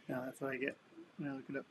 Now that's what I get when I look it up.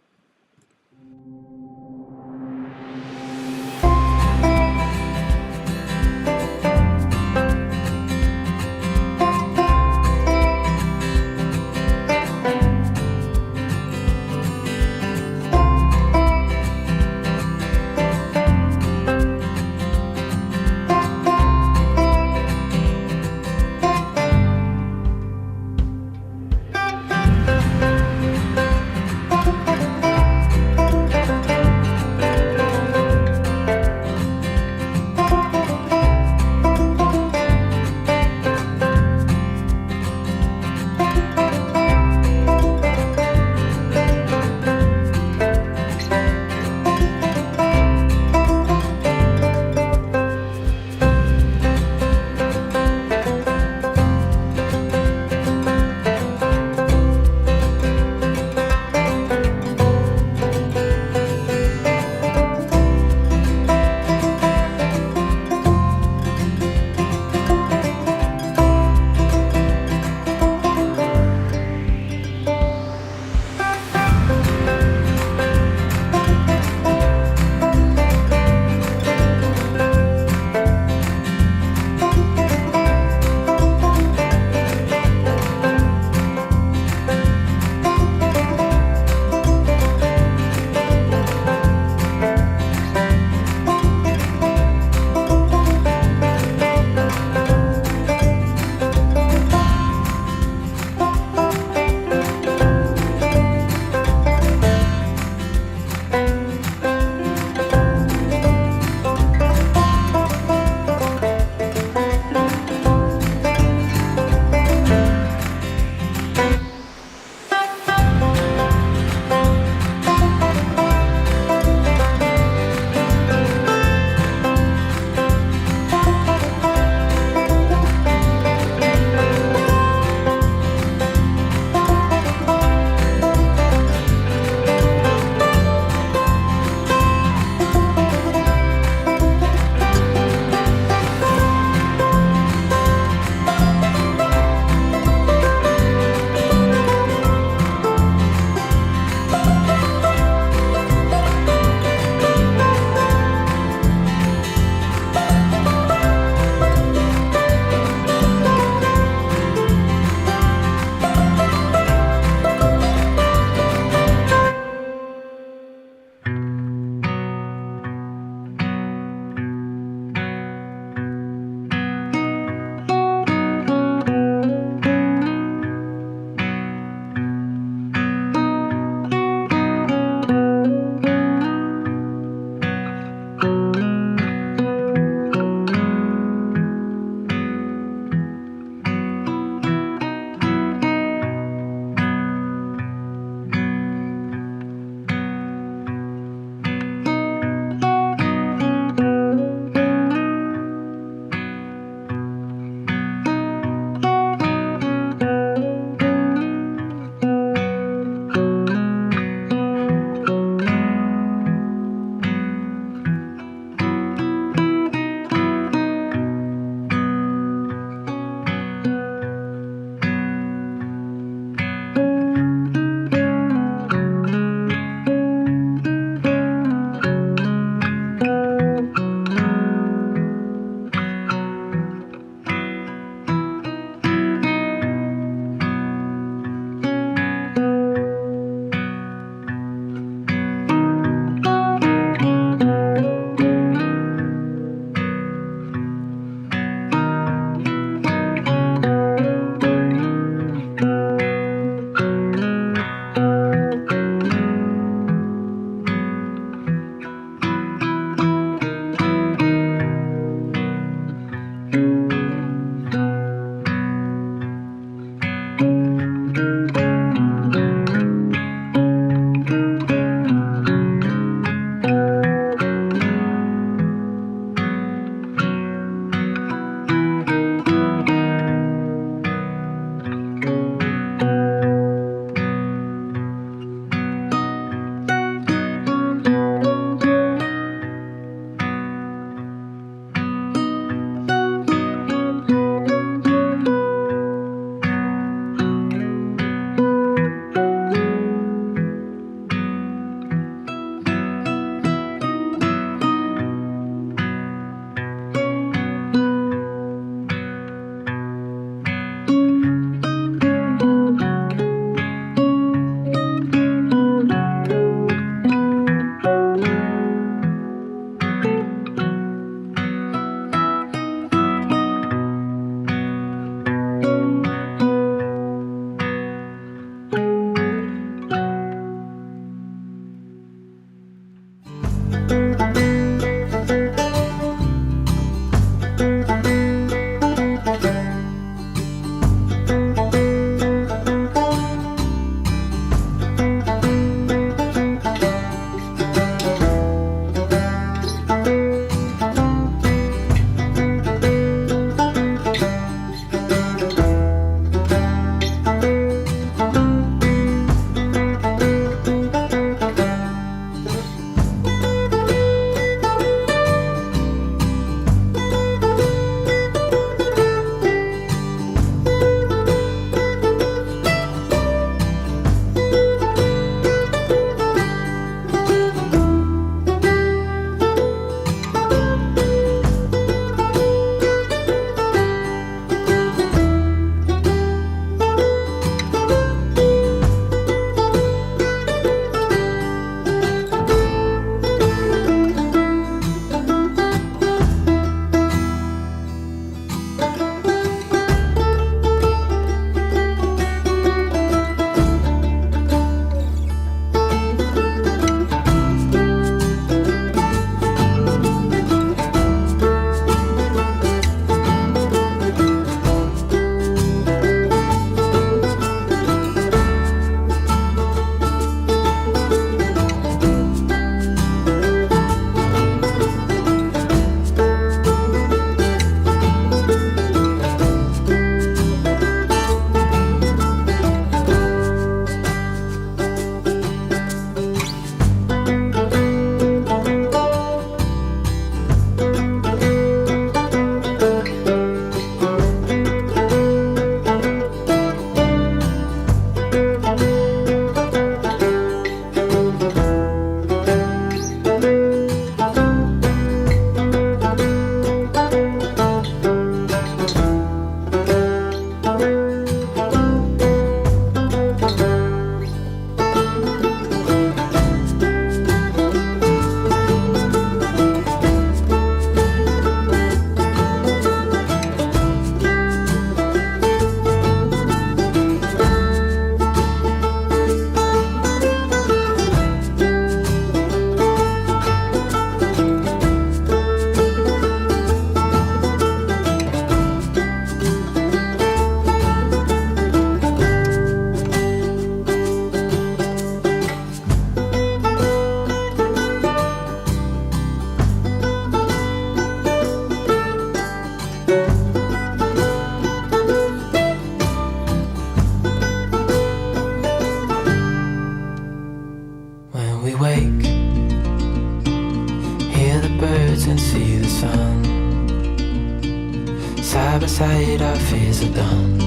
sight, our fears are done.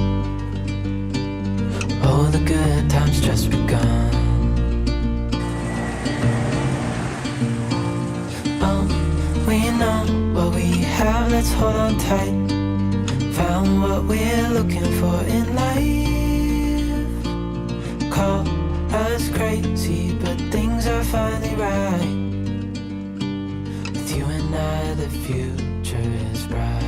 Oh, the good times just begun. We know what we have, let's hold on tight. Found what we're looking for in life. Call us crazy, but things are finally right. With you and I, the future is bright.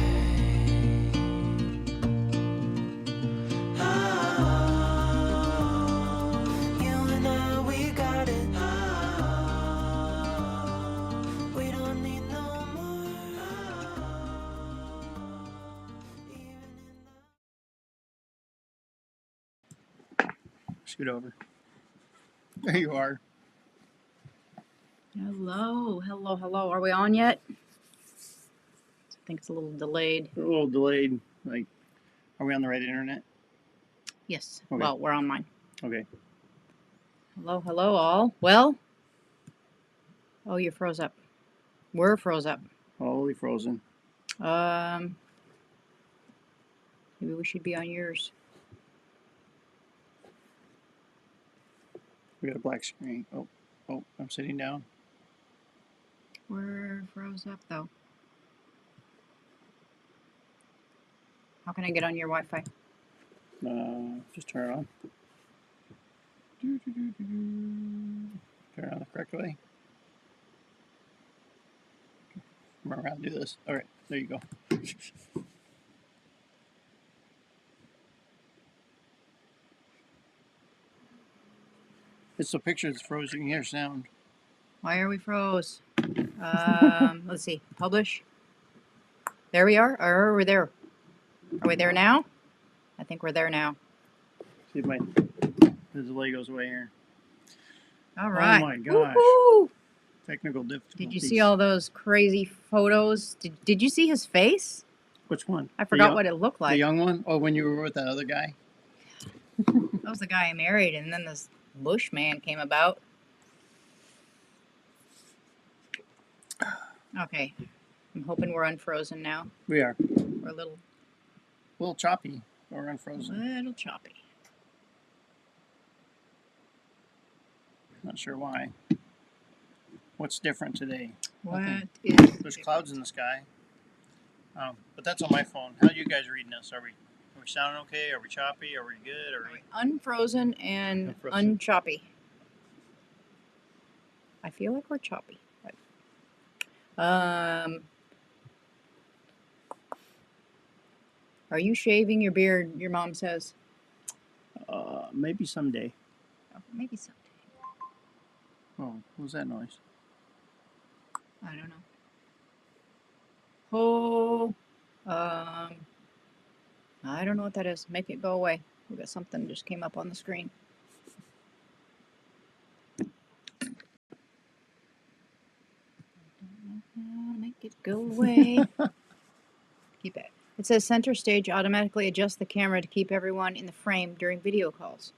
Scoot over. There you are. Hello, hello, hello. Are we on yet? I think it's a little delayed. A little delayed. Like, are we on the right internet? Yes. Okay. Well, we're on mine. Okay. Hello, hello, all. Well. Oh, you froze up. We're froze up. Holy frozen. Maybe we should be on yours. We got a black screen. Oh, I'm sitting down. We're froze up, though. How can I get on your Wi-Fi? Just turn it on. Turn it on the correct way. Remember how to do this. All right, there you go. It's the picture that's frozen. You can hear sound. Why are we froze? Let's see. Publish. There we are. Or are we there? Are we there now? I think we're there now. See if the delay goes away here. All right. Oh my gosh. Woo-hoo! Technical difficulties. Did you see all those crazy photos? Did you see his face? Which one? I forgot what it looked like. The young one? Oh, when you were with that other guy? That was the guy I married, and then this Bushman came about. Okay. I'm hoping we're unfrozen now. We are. We're a little choppy. Or unfrozen. A little choppy. Not sure why. What's different today? There's clouds in the sky. But that's on my phone. How are you guys reading this? Are we sounding okay? Are we choppy? Are we good? Are we unfrozen and unchoppy? I feel like we're choppy. Are you shaving your beard? Your mom says. Maybe someday. Oh, maybe someday. Oh, what was that noise? I don't know. I don't know what that is. Make it go away. We got something just came up on the screen. Make it go away. Keep it. It says center stage automatically adjusts the camera to keep everyone in the frame during video calls.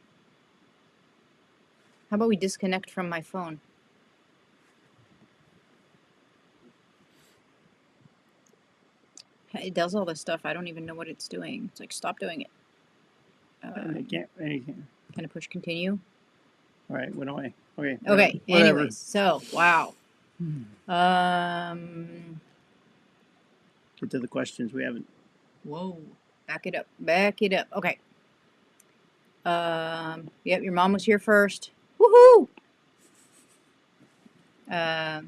How about we disconnect from my phone? It does all this stuff. I don't even know what it's doing. It's like, stop doing it. Can I push continue? All right, went away. Okay. Okay. Whatever. Anyways, so wow. Get to the questions. We haven't. Whoa. Back it up. Back it up. Okay. Yep. Your mom was here first. Woohoo! Hi,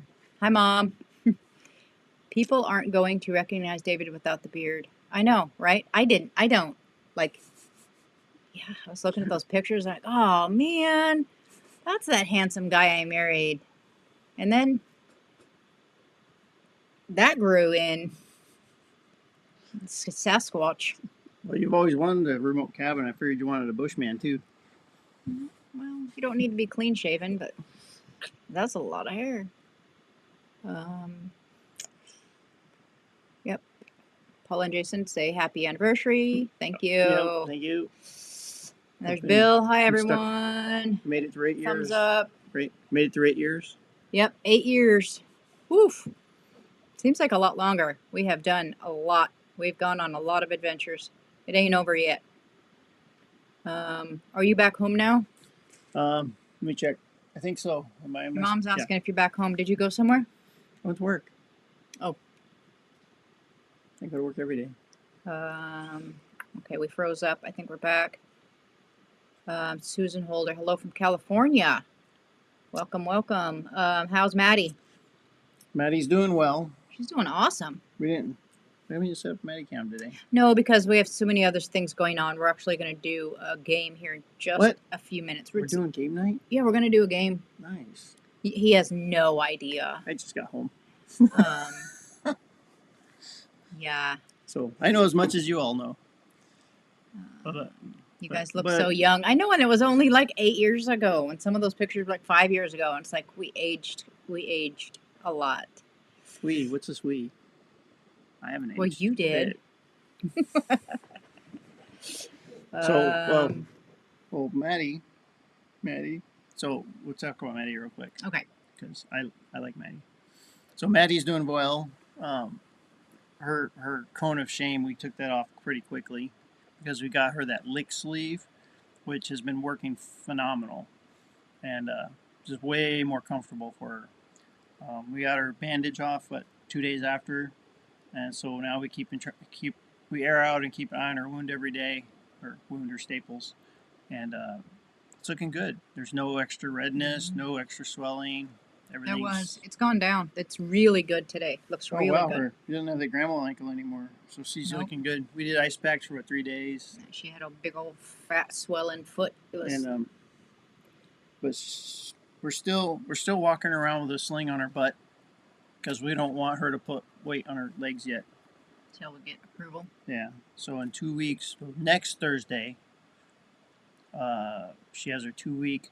Mom. People aren't going to recognize David without the beard. I know, right? I don't. Like, yeah, I was looking at those pictures and oh, man, that's that handsome guy I married. And then that grew in Sasquatch. Well, you've always wanted a remote cabin. I figured you wanted a Bushman, too. Well, you don't need to be clean shaven, but that's a lot of hair. Yep. Paula and Jason say happy anniversary. Thank you. Yep, thank you. There's Bill. Hi, everyone. Made it through 8 years. Thumbs up. Made it through 8 years. Yep, 8 years. Woof. Seems like a lot longer. We have done a lot We've gone on a lot of adventures. It ain't over yet. Are you back home now? Let me check. I think so. Your mom's asking if you're back home. Did you go somewhere? I went to work. Oh. I go to work every day. Okay, we froze up. I think we're back. Susan Holder, hello from California. Welcome, welcome. How's Maddie? Maddie's doing well. She's doing awesome. We haven't set up Maddie Cam today. No, because we have so many other things going on. We're actually going to do a game here in just a few minutes. We're doing game night? Yeah, we're going to do a game. Nice. He has no idea. I just got home. Yeah. So I know as much as you all know. You guys look so young. I know, and it was only like 8 years ago, and some of those pictures were like 5 years ago, and it's like we aged a lot. What's this we? I haven't aged. Well, you did. So, Maddie. So we'll talk about Maddie real quick. Okay. Because I like Maddie. So Maddie's doing well. Her cone of shame, we took that off pretty quickly because we got her that lick sleeve, which has been working phenomenal and just way more comfortable for her. We got her bandage off 2 days after, and so now we air out and keep an eye on her wound every day, her wound or staples, and it's looking good. There's no extra redness, no extra swelling. It's gone down. It's really good today. Looks really good. She doesn't have the grandma ankle anymore, so she's looking good. We did ice packs for 3 days. She had a big old fat swelling foot. It was. And but we're still walking around with a sling on her butt because we don't want her to put weight on her legs yet. Till we get approval. Yeah. So in 2 weeks, next Thursday, she has her 2-week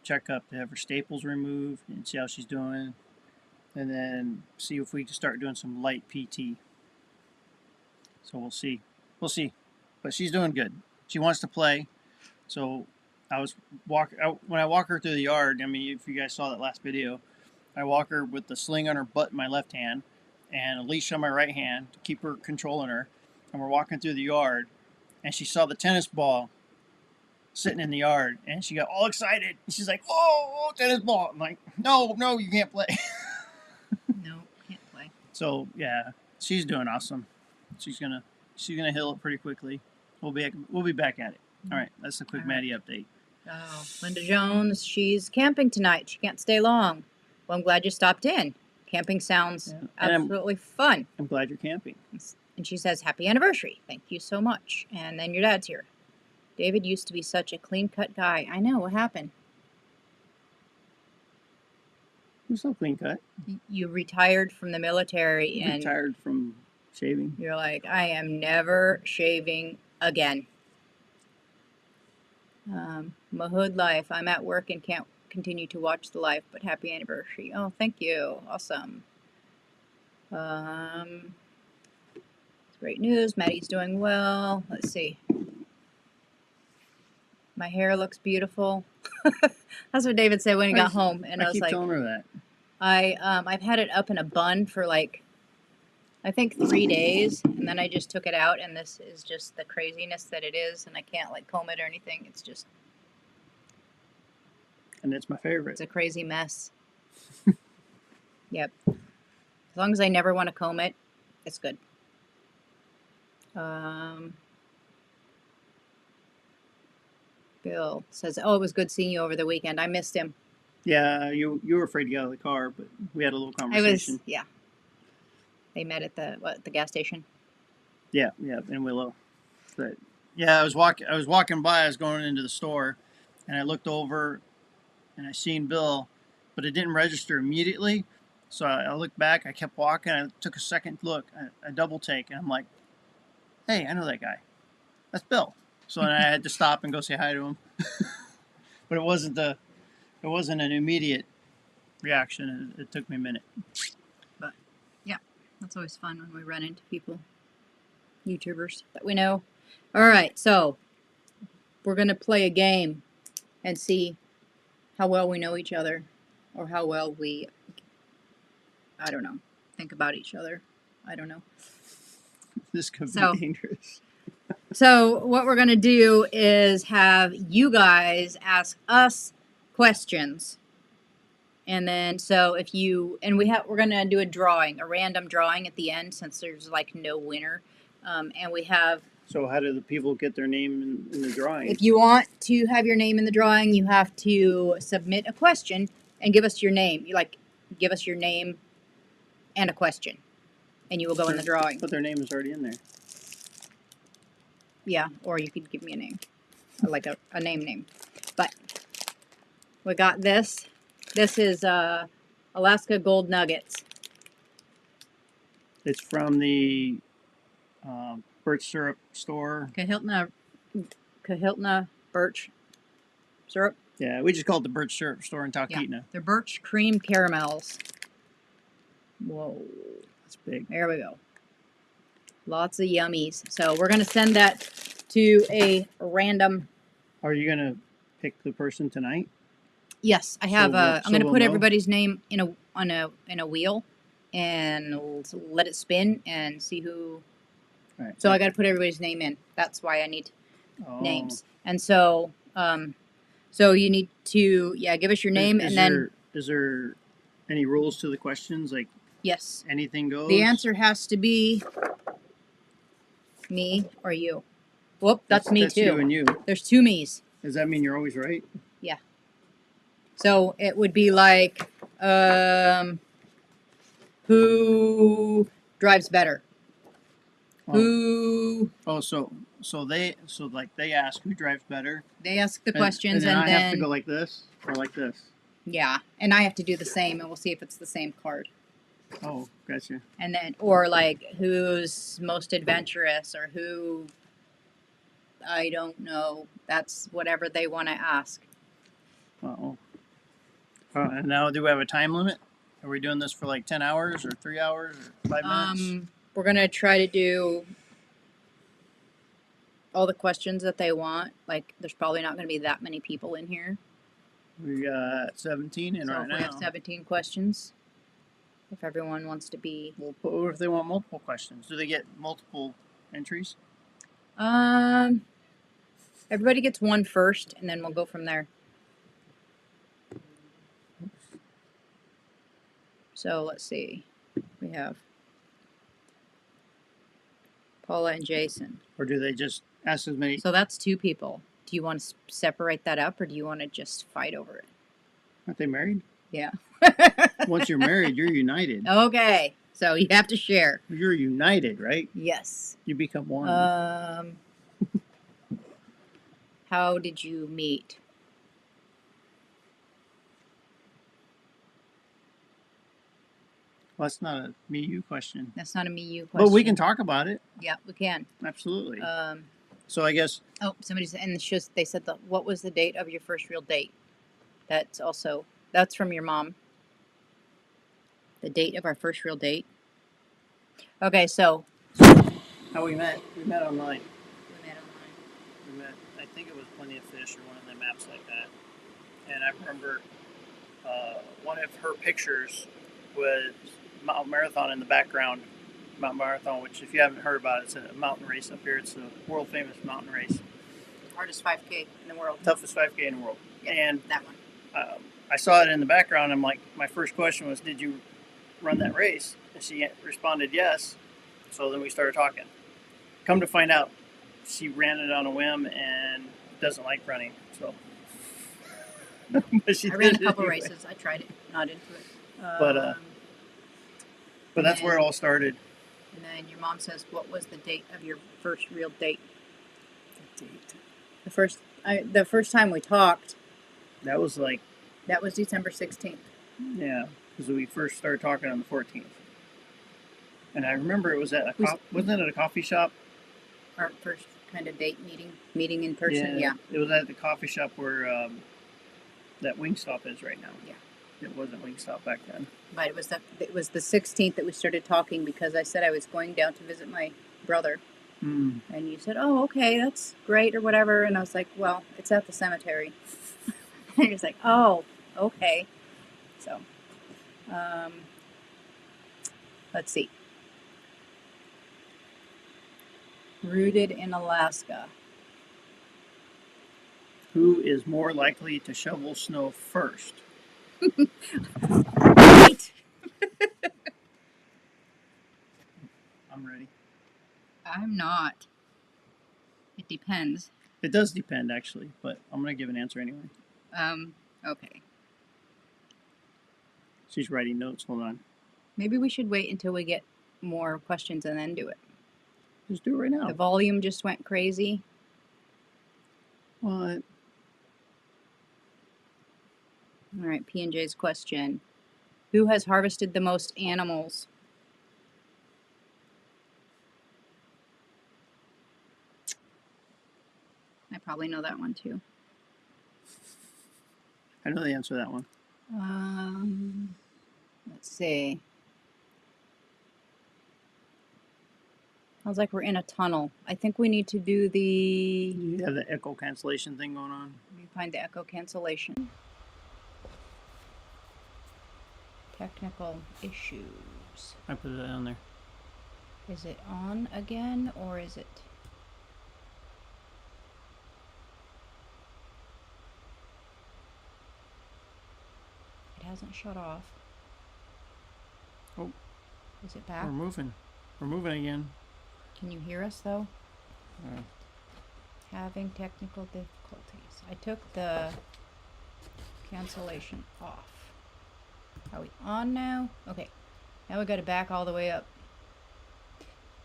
checkup to have her staples removed and see how she's doing, and then see if we can start doing some light PT. So we'll see, but she's doing good. She wants to play. So when I walk her through the yard. I mean, if you guys saw that last video, I walk her with the sling on her butt in my left hand and a leash on my right hand to keep her controlling her, and we're walking through the yard, and she saw the tennis ball sitting in the yard, and she got all excited. She's like, "Oh, tennis ball!" I'm like, "No, you can't play." No, can't play. So yeah, she's doing awesome. She's gonna heal it pretty quickly. We'll be back at it. All right, that's a quick Maddie update. Oh, Linda Jones, she's camping tonight. She can't stay long. Well, I'm glad you stopped in. Camping sounds absolutely fun. I'm glad you're camping. And she says, "Happy anniversary. Thank you so much." And then your dad's here. David used to be such a clean-cut guy. I know. What happened? You're so clean-cut. You retired from the military and... Retired from shaving. You're like, I am never shaving again. Mahood life. I'm at work and can't continue to watch the live, but happy anniversary. Oh, thank you. Awesome. It's great news. Maddie's doing well. Let's see. My hair looks beautiful. That's what David said when he got home, and I was like, telling her that. I've had it up in a bun for like, I think 3 days, and then I just took it out, and this is just the craziness that it is, and I can't like comb it or anything. It's just, and it's my favorite. It's a crazy mess. Yep. As long as I never want to comb it, it's good. Bill says, "Oh, it was good seeing you over the weekend. I missed him." Yeah, you were afraid to get out of the car, but we had a little conversation. Yeah. They met at the gas station. Yeah, in Willow. But yeah, I was walking by. I was going into the store, and I looked over, and I seen Bill, but it didn't register immediately. So I looked back. I kept walking. I took a second look, a double take, and I'm like, "Hey, I know that guy. That's Bill." So then I had to stop and go say hi to him. But it wasn't an immediate reaction. It took me a minute. But yeah, that's always fun when we run into people, YouTubers that we know. All right, so we're gonna play a game and see how well we know each other, or how well we, I don't know, think about each other. I don't know. This could So- be dangerous. So what we're gonna do is have you guys ask us questions, and then so if you and we're gonna do a random drawing at the end since there's like no winner, and we have. So how do the people get their name in the drawing? If you want to have your name in the drawing, you have to submit a question and give us your name. Give us your name and a question, and you will go in the drawing. But their name is already in there. Yeah, or you could give me a name, like a name. But we got this. This is Alaska Gold Nuggets. It's from the birch syrup store. Kahiltna birch syrup. Yeah, we just call it the birch syrup store in Talkeetna. They're birch cream caramels. Whoa. That's big. There we go. Lots of yummies. So we're gonna send that to a random. Are you gonna pick the person tonight? Yes, I have. I'm gonna we'll put know? everybody's name in a wheel, and let it spin and see who. All right. So I got to put everybody's name in. That's why I need Oh. names. And so, so you need to give us your name and then is there any rules to the questions? Like yes, anything goes. the answer has to be me or you. Whoop, that's me too. You and you. There's two me's. Does that mean you're always right? So it would be like, who drives better? Oh. Who Oh, so they ask who drives better. they ask the questions and then and I have to go like this or like this. yeah, and I have to do the same, and we'll see if it's the same card. Oh, gotcha. And then, or like, who's most adventurous, or who, I don't know. That's whatever they want to ask. Uh-oh. And now, do we have a time limit? Are we doing this for like 10 hours or 3 hours or 5 minutes? We're going to try to do all the questions that they want. Like, there's probably not going to be that many people in here. We got 17 in So right if now. we have 17 questions, if everyone wants to be... Well, what if they want multiple questions? Do they get multiple entries? Everybody gets one first, and then we'll go from there. So let's see. We have Paula and Jason. Or do they just ask as many? So that's two people. Do you want to separate that up, or do you want to just fight over it? Aren't they married? Yeah. Once you're married, you're united. Okay. So you have to share. You're united, right? Yes. You become one. How did you meet? Well, that's not a me-you question. That's not a me-you question. But we can talk about it. Yeah, we can. Absolutely. So I guess... Oh, somebody said, and it's just, they said, what was the date of your first real date? That's from your mom. The date of our first real date. Okay, so. How we met? We met online. We met online. We met, I think it was Plenty of Fish or one of them apps like that. And I remember one of her pictures was Mount Marathon in the background. Mount Marathon, which if you haven't heard about it, it's a mountain race up here. It's a world famous mountain race. Hardest 5K in the world. Toughest 5K in the world. Yeah, and that one. I saw it in the background. I'm like, my first question was, did you run that race? And she responded yes. So then we started talking. Come to find out, she ran it on a whim and doesn't like running. So, but she I ran a did it couple anyway. races. I tried it. Not into it. But that's where it all started. And then your mom says, what was the date of your first real date? The date. The first time we talked. That was like. That was December 16th. Yeah, because we first started talking on the 14th. And I remember it was at wasn't it at a coffee shop? Our first kind of date meeting in person. Yeah. It was at the coffee shop where that Wingstop is right now. Yeah. It wasn't Wingstop back then. But it was the 16th that we started talking because I said I was going down to visit my brother. Mm. And you said, oh, okay, that's great or whatever. And I was like, well, it's at the cemetery. And you're like, oh, okay. So, let's see. Rooted in Alaska. Who is more likely to shovel snow first? Right. I'm ready. I'm not. It depends. It does depend, actually, but I'm going to give an answer anyway. Okay. She's writing notes. Hold on. Maybe we should wait until we get more questions and then do it. Just do it right now. The volume just went crazy. What? All right, P&J's question. Who has harvested the most animals? I probably know that one too. I know the answer to that one. Let's see. Sounds like we're in a tunnel. I think we need to do the... You have the echo cancellation thing going on. Let me find the echo cancellation. Technical issues. I put it on there. Is it on again, or is it... It hasn't shut off. Oh. Is it back? We're moving. We're moving again. Can you hear us, though? Yeah. Having technical difficulties. I took the cancellation off. Are we on now? Okay. Now we got to back all the way up.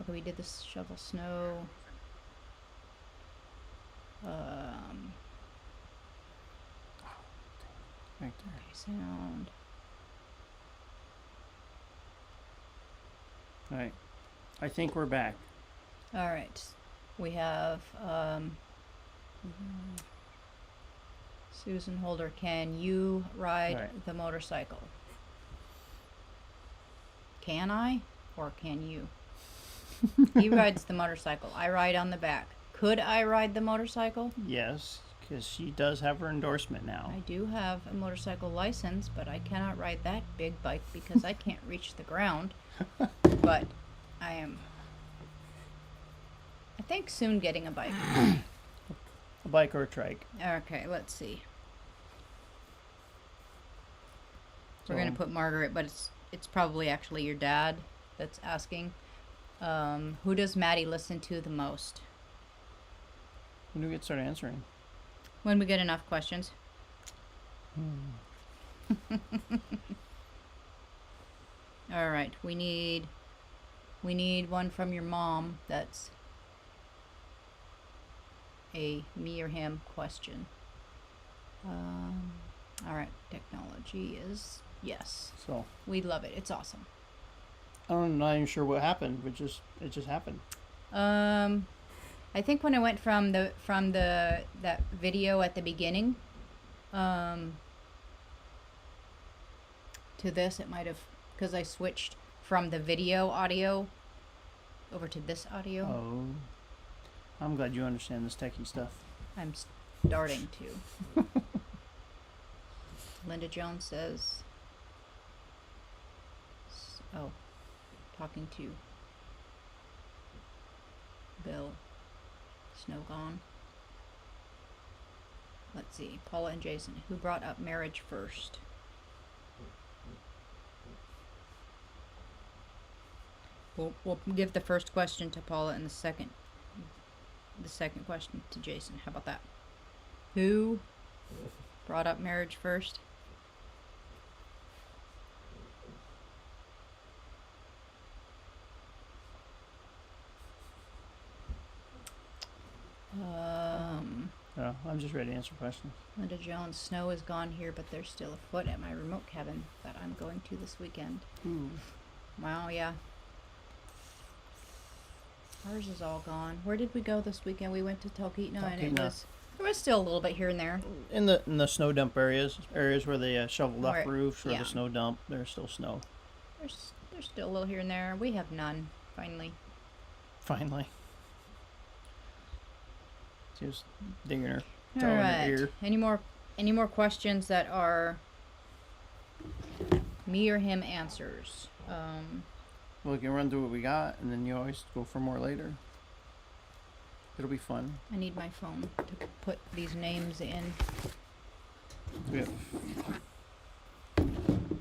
Okay, we did this shovel snow. Right there. Okay, sound. All right. I think we're back. All right. We have Susan Holder. Can you ride the motorcycle? Can I, or can you? He rides the motorcycle. I ride on the back. Could I ride the motorcycle? Yes, because she does have her endorsement now. I do have a motorcycle license, but I cannot ride that big bike because I can't reach the ground. But I am, I think, soon getting a bike. A bike or a trike. Okay, let's see. We're going to put Margaret, but it's probably actually your dad that's asking. Who does Maddie listen to the most? When do we get started answering? When we get enough questions. All right, we need one from your mom that's a me or him question. All right, technology is yes. So we love it. It's awesome. I'm not even sure what happened, but it just happened. I think when I went from that video at the beginning, to this, it might have, because I switched from the video audio over to this audio. Oh, I'm glad you understand this techie stuff. I'm starting to. Linda Jones says, oh, talking to Bill. Snow gone. Let's see. Paula and Jason. Who brought up marriage first? We'll give the first question to Paula and the second question to Jason. How about that? Who brought up marriage first? Yeah, I'm just ready to answer questions. Linda Jones, snow is gone here, but there's still a foot at my remote cabin that I'm going to this weekend. Ooh. Wow, yeah. Ours is all gone. Where did we go this weekend? We went to Talkeetna, and there was still a little bit here and there. In the snow dump areas where they shoveled off roofs or yeah. the snow dump, there's still snow. There's still a little here and there. We have none. Finally. She was digging her All toe in her right. ear. Any more questions that are me or him answers? Well, we can run through what we got, and then you always go for more later. It'll be fun. I need my phone to put these names in. We have,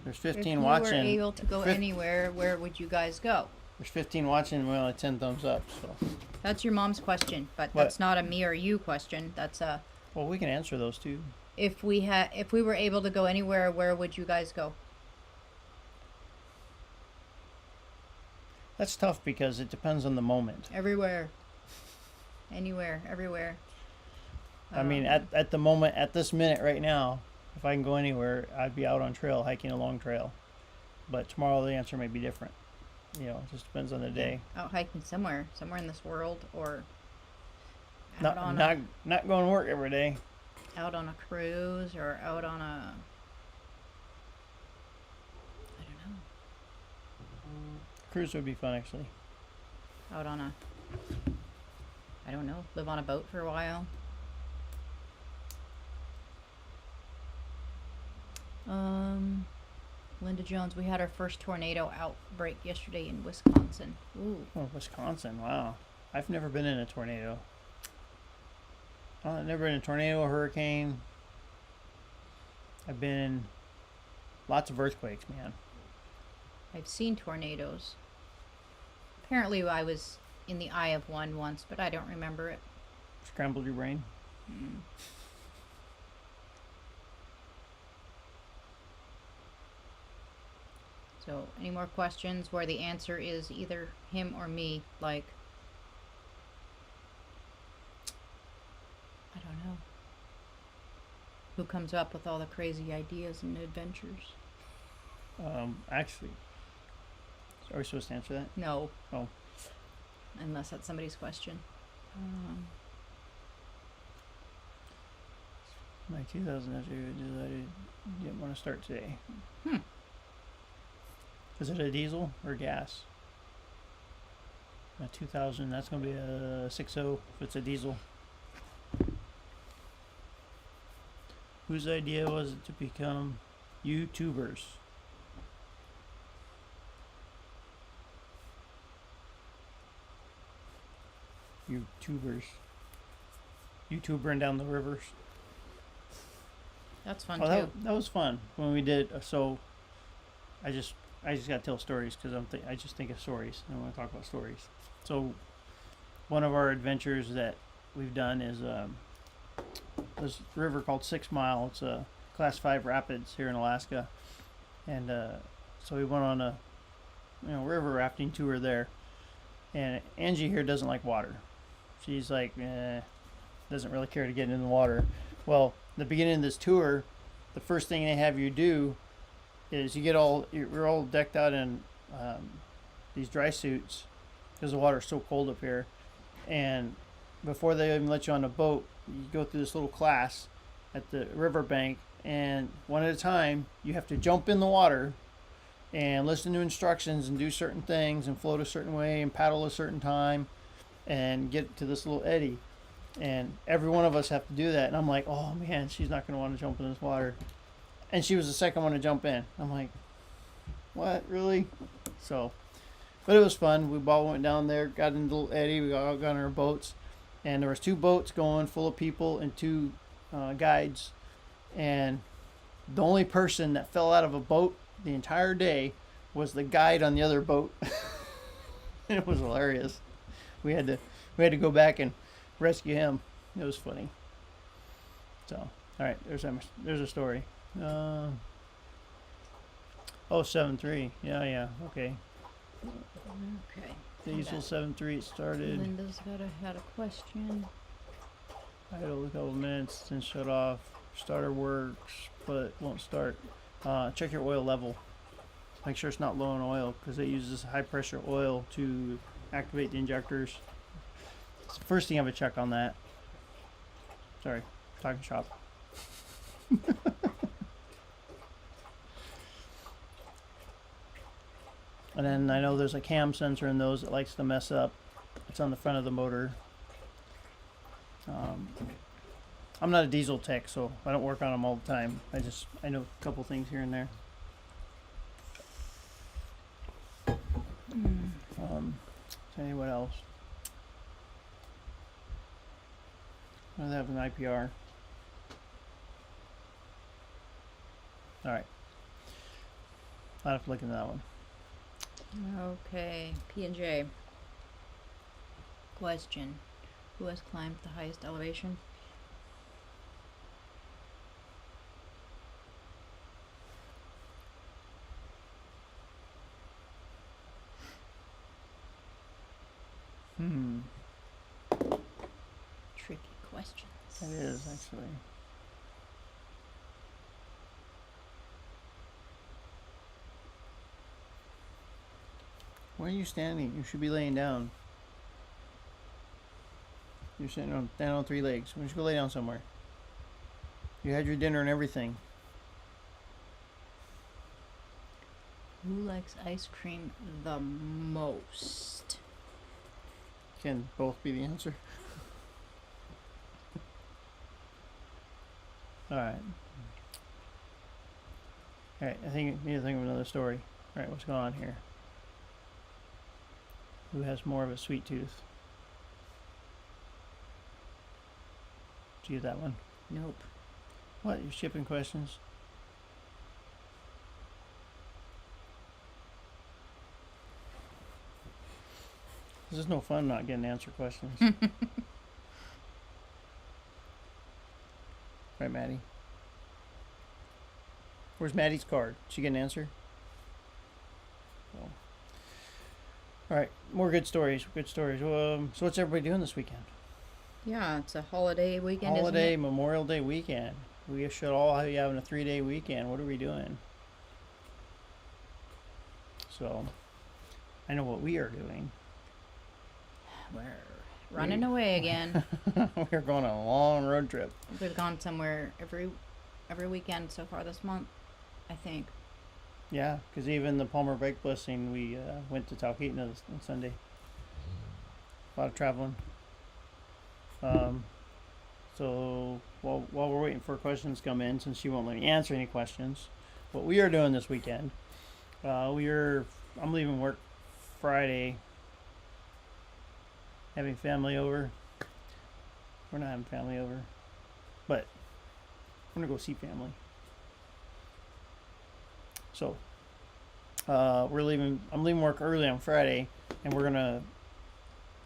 there's 15 if you watching. were able to go anywhere, where would you guys go? There's 15 watching. We only 10 thumbs up. So. That's your mom's question, but What? that's not a me or you question. That's a. Well, we can answer those too. If we were able to go anywhere, where would you guys go? That's tough because it depends on the moment. Everywhere. Anywhere, everywhere. I mean, at the moment, at this minute right now, if I can go anywhere, I'd be out on trail, hiking a long trail. But tomorrow the answer may be different. You know, it just depends on the day. Out hiking somewhere in this world, or Not going to work every day. out on a cruise, or out on a, I don't know, Cruise would be fun, actually. out on a, I don't know, live on a boat for a while. Linda Jones, we had our first tornado outbreak yesterday in Wisconsin. Ooh. Oh, Wisconsin, wow. I've never been in a tornado. I've never been in a tornado or hurricane. I've been in lots of earthquakes, man. I've seen tornadoes. Apparently I was in the eye of one once, but I don't remember it. Scrambled your brain. So, any more questions where the answer is either him or me? Like, I don't know. Who comes up with all the crazy ideas and adventures? Actually, are we supposed to answer that? No. Oh. Unless that's somebody's question. My 2000 after you decided you didn't want to start today. Is it a diesel or gas? A 2000, that's going to be a 6.0 if it's a diesel. Whose idea was it to become YouTubers? YouTubers. YouTubering down the rivers. That's fun Oh, too. that was fun when we did. So, I just gotta tell stories because I just think of stories. I want to talk about stories. So, one of our adventures that we've done is this river called 6 Mile. It's a class 5 rapids here in Alaska, and so we went on a river rafting tour there. And Angie here doesn't like water. She's like, doesn't really care to get in the water. Well, the beginning of this tour, the first thing they have you do is you're all decked out in these dry suits because the water's so cold up here. And before they even let you on a boat, you go through this little class at the riverbank, and one at a time, you have to jump in the water and listen to instructions and do certain things and float a certain way and paddle a certain time and get to this little eddy. And every one of us have to do that. And I'm like, oh man, she's not going to want to jump in this water. And she was the second one to jump in. I'm like, what, really? So, but it was fun. We all went down there, got in the little eddy. We all got on our boats. And there was 2 boats going full of people and 2 guides. And the only person that fell out of a boat the entire day was the guide on the other boat. It was hilarious. We had to go back and rescue him. It was funny. So, all right, there's a story. 7.3. Yeah. Okay. Okay. Diesel 7.3 started. Linda's had a question. Idle a couple minutes, then shut off. Starter works, but won't start. Check your oil level. Make sure it's not low in oil because it uses high pressure oil to activate the injectors. It's the first thing I would check on that. Sorry, talking shop. And then I know there's a cam sensor in those that likes to mess up. It's on the front of the motor. I'm not a diesel tech, so I don't work on them all the time. I know a couple things here and there. Tell you what else. I have an IPR. All right. I'll have to look into that one. Okay, P&J. Question. Who has climbed the highest elevation? Tricky questions. It is, actually. Why are you standing? You should be laying down. You're sitting down on 3 legs. Why don't you go lay down somewhere? You had your dinner and everything. Who likes ice cream the most? Can both be the answer. Alright. Alright, I think I need to think of another story. Alright, what's going on here? Who has more of a sweet tooth? Did you get that one? Nope. What? You're skipping questions? This is no fun not getting to answer questions. Right, Maddie? Where's Maddie's card? Did she get an answer? Oh. Alright, more good stories. Good stories. So what's everybody doing this weekend? Yeah, it's a holiday weekend, Holiday, isn't Memorial Day weekend. We should all be having a 3-day weekend. What are we doing? So, I know what we are doing. it? We're running away again. We're going on a long road trip. We've gone somewhere every weekend so far this month, I think. Yeah, because even the Palmer Bike Blessing, we went to Talkeetna on Sunday. A lot of traveling. So while we're waiting for questions to come in, since she won't let me answer any questions, what we are doing this weekend, I'm leaving work Friday, having family over. We're not having family over, but I'm gonna go see family. So I'm leaving work early on Friday, and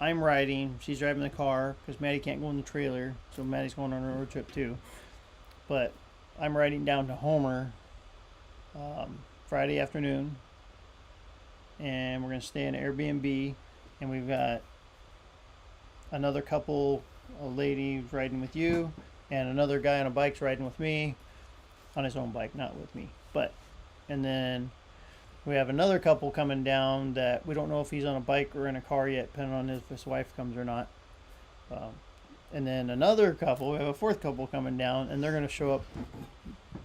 I'm riding, she's driving the car, because Maddie can't go in the trailer, so Maddie's going on a road trip too. But I'm riding down to Homer Friday afternoon, and we're going to stay in an Airbnb, and we've got another couple, a lady riding with you, and another guy on a bike's riding with me, on his own bike, not with me. And then we have another couple coming down that we don't know if he's on a bike or in a car yet, depending on if his wife comes or not. And then another couple, we have a fourth couple coming down, and they're going to show up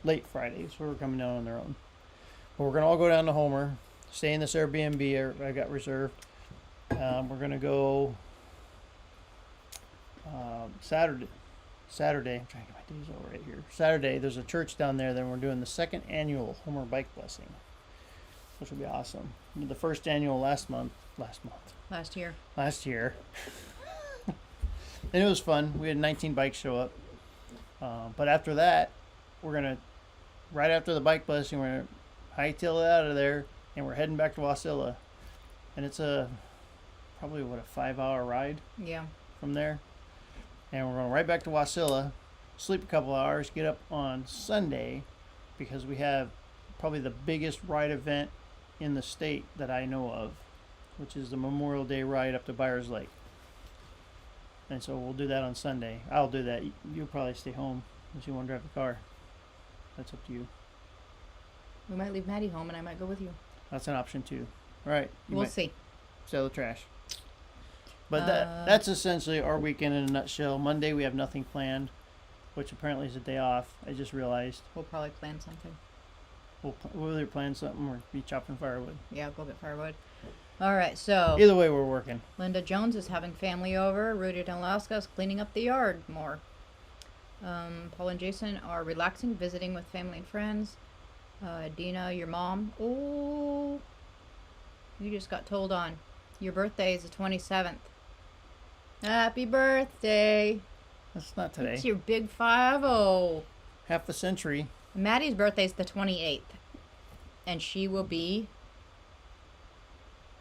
late Friday, so we're coming down on their own. But we're going to all go down to Homer, stay in this Airbnb I got reserved. We're going to go Saturday. I'm trying to get my days all right here. Saturday, there's a church down there. Then we're doing the second annual Homer Bike Blessing, which will be awesome. We did the first annual last year. And it was fun. We had 19 bikes show up. But after that, right after the bike blessing, we're going to hightail it out of there, and we're heading back to Wasilla. And it's probably a 5-hour ride from there. And we're going right back to Wasilla, sleep a couple hours, get up on Sunday, because we have probably the biggest ride event in the state that I know of, which is the Memorial Day ride up to Byers Lake. And so we'll do that on Sunday. I'll do that. You'll probably stay home unless you want to drive the car. That's up to you. We might leave Maddie home, and I might go with you. That's an option too. All right. We'll see. Sell the trash. But that's essentially our weekend in a nutshell. Monday we have nothing planned, which apparently is a day off. I just realized. We'll probably plan something. We'll either plan something or be chopping firewood. Yeah, go get firewood. All right, so either way, we're working. Linda Jones is having family over. Rudy in Alaska is cleaning up the yard more. Paul and Jason are relaxing, visiting with family and friends. Dina, your mom. Oh, you just got told on. Your birthday is the 27th. Happy birthday. That's not today. It's your big 5-0. Half a century. Maddie's birthday's the 28th. And she will be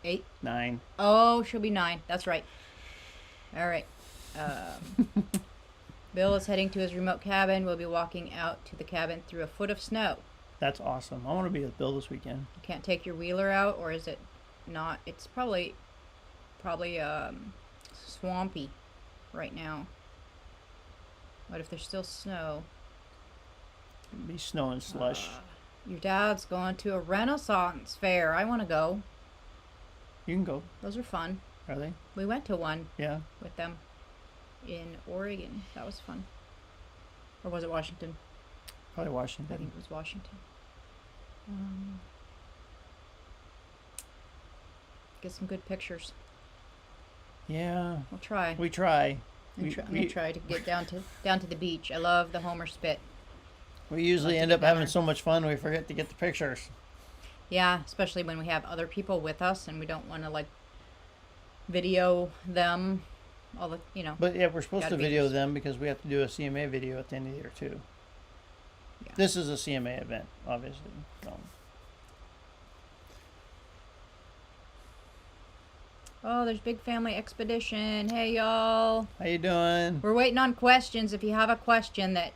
8? 9. Oh, she'll be 9. That's right. All right. Bill is heading to his remote cabin. We'll be walking out to the cabin through a foot of snow. That's awesome. I want to be with Bill this weekend. You can't take your wheeler out, or is it not? It's probably swampy right now. What if there's still snow? It'll be snow and slush. Your dad's going to a Renaissance fair. I want to go. You can go. Those are fun. Are they? We went to one Yeah. with them in Oregon. That was fun. Or was it Washington? Probably Washington. I think it was Washington. Get some good pictures. Yeah. We'll try. We try. I'm gonna try to get down to the beach. I love the Homer Spit. We usually end up having so much fun we forget to get the pictures. Yeah, especially when we have other people with us and we don't want to like video them. All the But yeah, we're supposed gotta to be video just- them because we have to do a CMA video at the end of the year too. Yeah. This is a CMA event, obviously. So. Oh, there's Big Family Expedition. Hey y'all. How you doing? We're waiting on questions. If you have a question that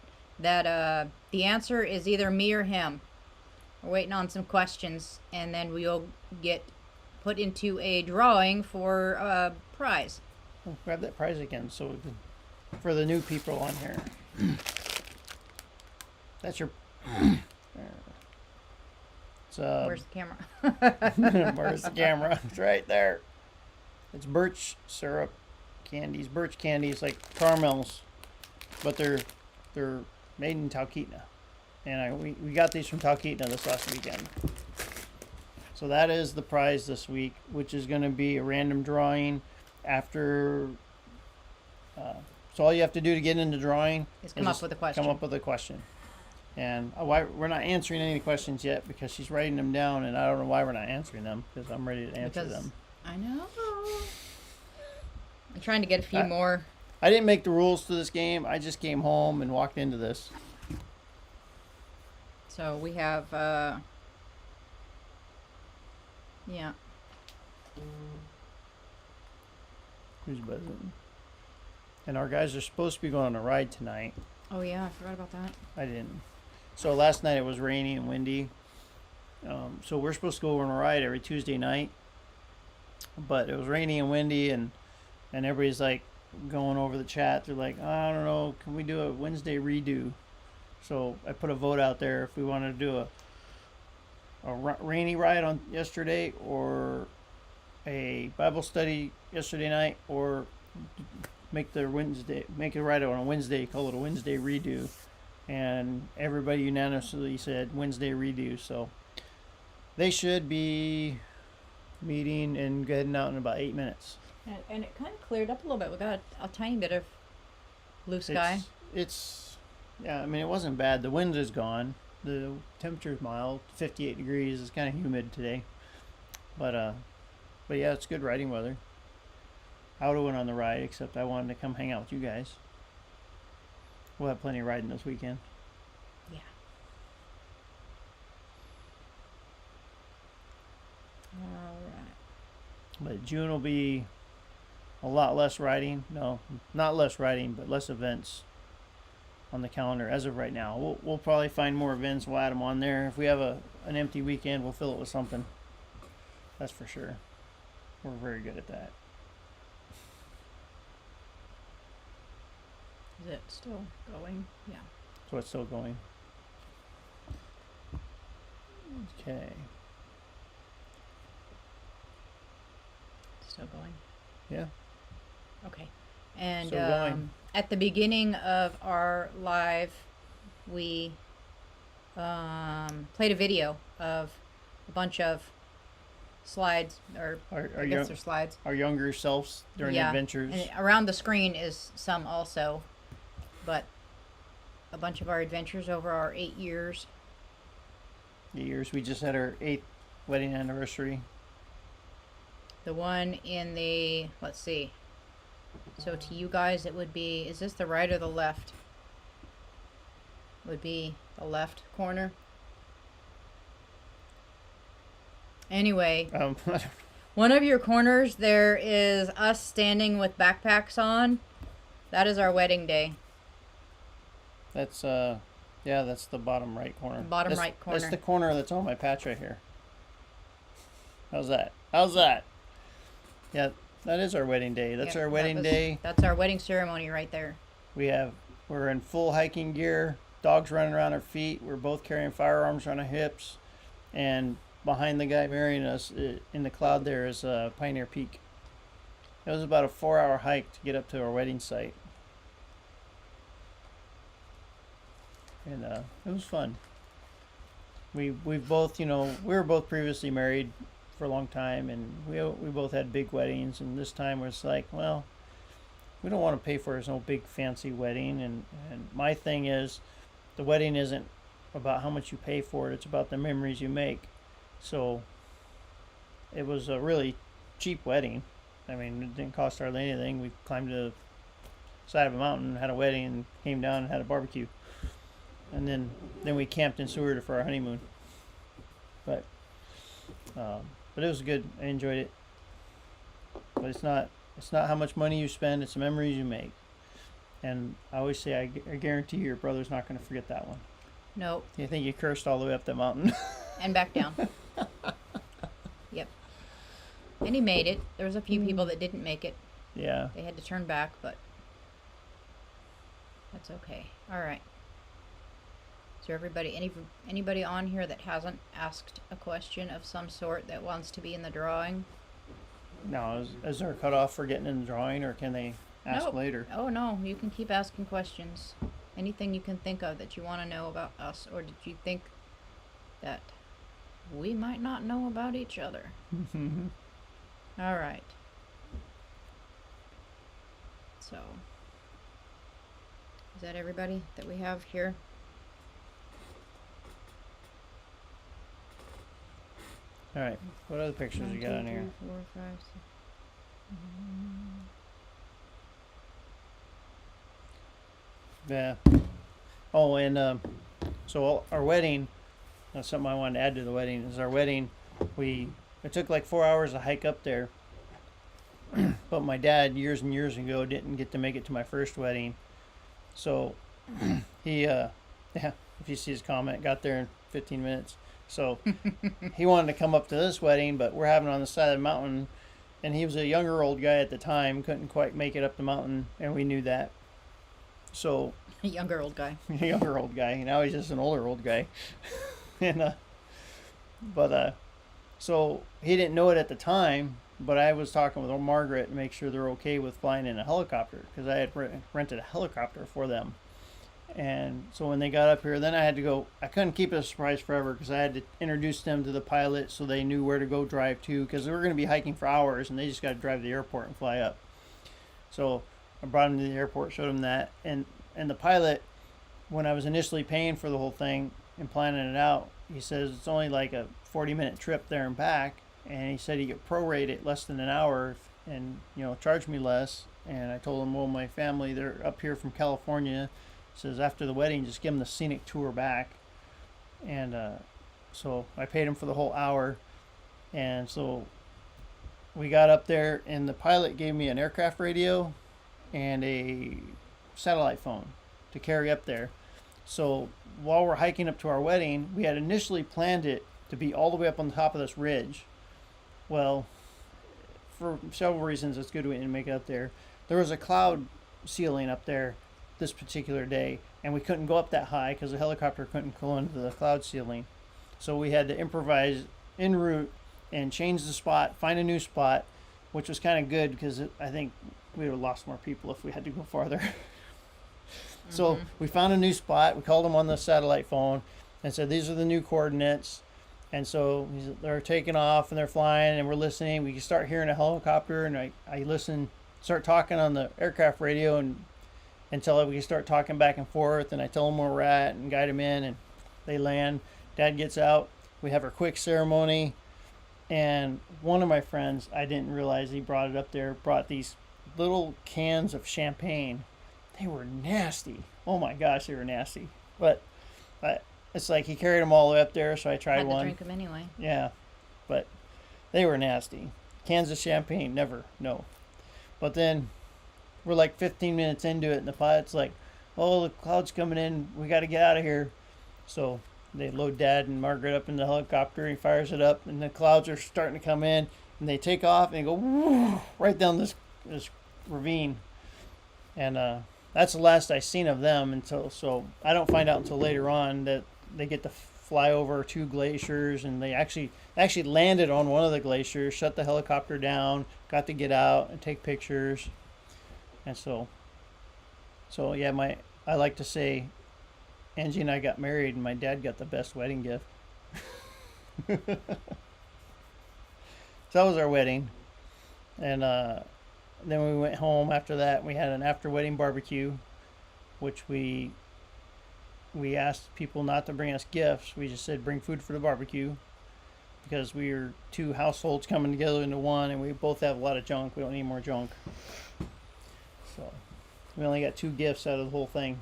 the answer is either me or him. We're waiting on some questions, and then we'll get put into a drawing for a prize. Oh, grab that prize again so we can, for the new people on here. That's your. It's Where's the camera? where's the camera? It's right there. It's birch syrup candies, birch candies like caramels, but they're made in Talkeetna, and we got these from Talkeetna this last weekend. So that is the prize this week, which is going to be a random drawing after. So all you have to do to get into drawing Is come up with a question. Come up with a question. And why we're not answering any questions yet because she's writing them down, and I don't know why we're not answering them because I'm ready to answer them. I know. I'm trying to get a few more. I didn't make the rules to this game. I just came home and walked into this. So we have, yeah. Who's buzzing? And our guys are supposed to be going on a ride tonight. Oh yeah, I forgot about that. I didn't. So last night it was rainy and windy. So we're supposed to go on a ride every Tuesday night. But it was rainy and windy, and everybody's like going over the chat. They're like, I don't know, can we do a Wednesday redo? So I put a vote out there if we wanted to do a rainy ride on yesterday, or a Bible study yesterday night, or make a ride on a Wednesday, call it a Wednesday redo. And everybody unanimously said Wednesday redo. So they should be meeting and heading out in about 8 minutes. And it kind of cleared up a little bit. We got a tiny bit of blue sky. Yeah, I mean, it wasn't bad. The wind is gone. The temperature's mild, 58 degrees. It's kind of humid today. But yeah, it's good riding weather. I would have went on the ride, except I wanted to come hang out with you guys. We'll have plenty of riding this weekend. Yeah. All right. But June will be a lot less riding. No, not less riding, but less events on the calendar as of right now. We'll probably find more events. We'll add them on there. If we have an empty weekend, we'll fill it with something. That's for sure. We're very good at that. Is it still going? Yeah. So it's still going. Okay. Still going. Yeah. Okay. And Still going. at the beginning of our live, we played a video of a bunch of slides, or I guess they're slides. Our younger selves during adventures. And around the screen is some also, but a bunch of our adventures over our 8 years. 8 years. We just had our 8th wedding anniversary. The one in the, let's see, So to you guys, it would be, is this the right or the left? It would be the left corner. Anyway, one of your corners, there is us standing with backpacks on. That is our wedding day. That's yeah, that's the bottom right corner. Bottom right corner. That's the corner that's on my patch right here. How's that? How's that? Yeah, that is our wedding day. That's our wedding day. That's our wedding ceremony right there. We're in full hiking gear. Dogs running around our feet. We're both carrying firearms on our hips, and behind the guy marrying us in the cloud there is Pioneer Peak. It was about a 4-hour hike to get up to our wedding site, and it was fun. We've both, we were both previously married for a long time, and we both had big weddings, and this time it's like, well, we don't want to pay for no big fancy wedding, and my thing is, the wedding isn't about how much you pay for it, it's about the memories you make. So it was a really cheap wedding. I mean, it didn't cost hardly anything. We climbed to the side of a mountain, had a wedding, and came down and had a barbecue, and then we camped in Seward for our honeymoon. But it was good. I enjoyed it. But it's not how much money you spend, it's the memories you make. And I always say, I guarantee your brother's not going to forget that one. Nope. You think you cursed all the way up the mountain? And back down. Yep. And he made it. There was a few people that didn't make it. Yeah. They had to turn back, but that's okay. All right. Is there anybody on here that hasn't asked a question of some sort that wants to be in the drawing? Now, is there a cutoff for getting in the drawing, or can they ask Nope. later? Oh, no. You can keep asking questions. Anything you can think of that you want to know about us, or did you think that we might not know about each other? All right. So, is that everybody that we have here? All right. What other pictures you got on here? 1, 2, 3, 4, 5, 6. Yeah. Oh, and so our wedding, that's something I wanted to add to the wedding, is our wedding, it took like 4 hours to hike up there. But my dad, years and years ago, didn't get to make it to my first wedding. So he, yeah, if you see his comment, got there in 15 minutes. So he wanted to come up to this wedding, but we're having it on the side of the mountain. And he was a younger old guy at the time, couldn't quite make it up the mountain, and we knew that. So A younger old guy. a younger old guy. Now he's just an older old guy. And so he didn't know it at the time, but I was talking with Margaret to make sure they're okay with flying in a helicopter, because I had rented a helicopter for them. And so when they got up here, then I couldn't keep it a surprise forever, because I had to introduce them to the pilot so they knew where to go drive to, because they were going to be hiking for hours and they just got to drive to the airport and fly up. So I brought them to the airport, showed them that, and the pilot, when I was initially paying for the whole thing and planning it out, he says it's only like a 40-minute trip there and back, and he said he could prorate it less than an hour and charge me less. And I told him, well, my family, they're up here from California. Says after the wedding, just give him the scenic tour back. And so I paid him for the whole hour. And so we got up there, and the pilot gave me an aircraft radio and a satellite phone to carry up there. So while we're hiking up to our wedding, we had initially planned it to be all the way up on the top of this ridge. Well, for several reasons, it's good we didn't make it up there. There was a cloud ceiling up there this particular day, and we couldn't go up that high because the helicopter couldn't go into the cloud ceiling. So we had to improvise en route and change the spot, find a new spot, which was kind of good because I think we would have lost more people if we had to go farther. So we found a new spot. We called them on the satellite phone and said, these are the new coordinates. And so they're taking off and they're flying, and we're listening. We can start hearing a helicopter, and I listen, start talking on the aircraft radio until we can start talking back and forth, and I tell them where we're at and guide them in, and they land. Dad gets out. We have our quick ceremony, and one of my friends, I didn't realize he brought it up there, brought these little cans of champagne. They were nasty. Oh my gosh, they were nasty. But it's like he carried them all the way up there, so I tried Had to one. drink them anyway. Yeah, but they were nasty. Cans of champagne, never, no. But then we're like 15 minutes into it, and the pilot's like, "Oh, the cloud's coming in. We got to get out of here." So they load Dad and Margaret up in the helicopter. He fires it up, and the clouds are starting to come in, and they take off and they go woo, right down this ravine. And that's the last I seen of them until. So I don't find out until later on that they get to fly over 2 glaciers, and they actually landed on one of the glaciers, shut the helicopter down, got to get out and take pictures. And so yeah, I like to say Angie and I got married, and my dad got the best wedding gift. So that was our wedding. And then we went home after that. We had an after wedding barbecue, which we asked people not to bring us gifts. We just said bring food for the barbecue, because we are 2 households coming together into one, and we both have a lot of junk. We don't need more junk. So we only got 2 gifts out of the whole thing: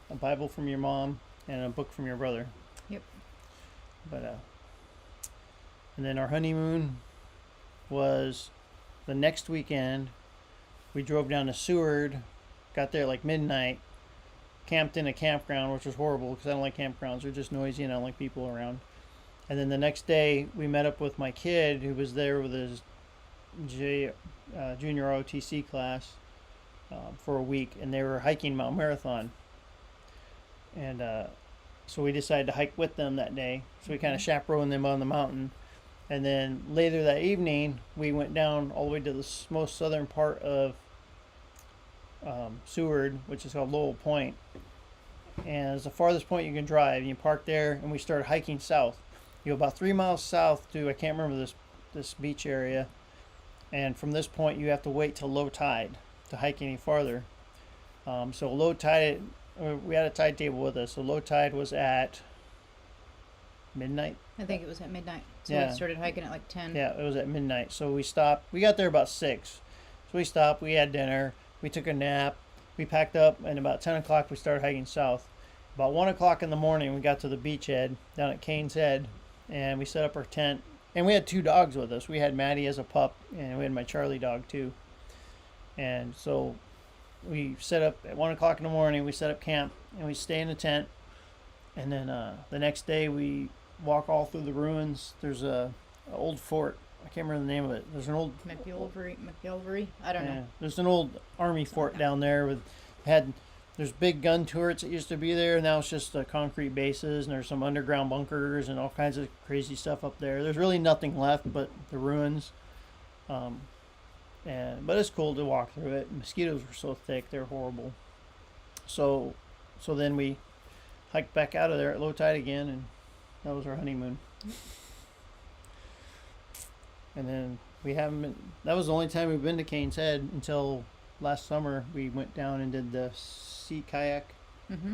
a Bible from your mom and a book from your brother. Yep. But and then our honeymoon was the next weekend. We drove down to Seward, got there like midnight, camped in a campground, which was horrible because I don't like campgrounds. They're just noisy and I don't like people around. And then the next day we met up with my kid who was there with his junior ROTC class for a week, and they were hiking Mount Marathon. And so we decided to hike with them that day. So we kind of chaperoned them on the mountain. And then later that evening, we went down all the way to the most southern part of Seward, which is called Lowell Point. And it's the farthest point you can drive. You park there, and we started hiking south. You go about 3 miles south to, I can't remember this beach area. And from this point, you have to wait till low tide to hike any farther. So low tide, we had a tide table with us. So low tide was at midnight. I think it was at midnight. So Yeah. we started hiking at like 10. Yeah, it was at midnight. So we stopped. We got there about 6. So we stopped. We had dinner. We took a nap. We packed up, and about 10 o'clock we started hiking south. About 1 o'clock in the morning we got to the beachhead down at Cain's Head, and we set up our tent. And we had 2 dogs with us. We had Maddie as a pup, and we had my Charlie dog too. And so we set up at 1 o'clock in the morning. We set up camp, and we stay in the tent. And then the next day we walk all through the ruins. There's a old fort. I can't remember the name of it. There's an old McGilvery? I don't know. There's an old army fort down there there's big gun turrets that used to be there. Now it's just concrete bases, and there's some underground bunkers and all kinds of crazy stuff up there. There's really nothing left but the ruins. But it's cool to walk through it. Mosquitoes were so thick, they're horrible. So then we hiked back out of there at low tide again, and that was our honeymoon. And then that was the only time we've been to Cain's Head until last summer. We went down and did the sea kayak,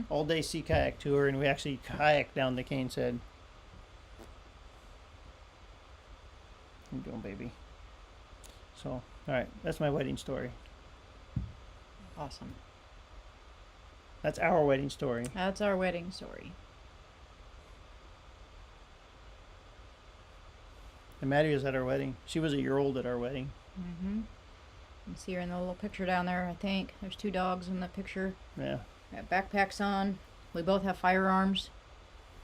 all day sea kayak tour, and we actually kayaked down to Cain's Head. How you doing, baby? So, all right, that's my wedding story. Awesome. That's our wedding story. That's our wedding story. And Maddie was at our wedding. She was a year old at our wedding. Mm-hmm. You see her in the little picture down there, I think. There's 2 dogs in that picture. Yeah. Got backpacks on. We both have firearms.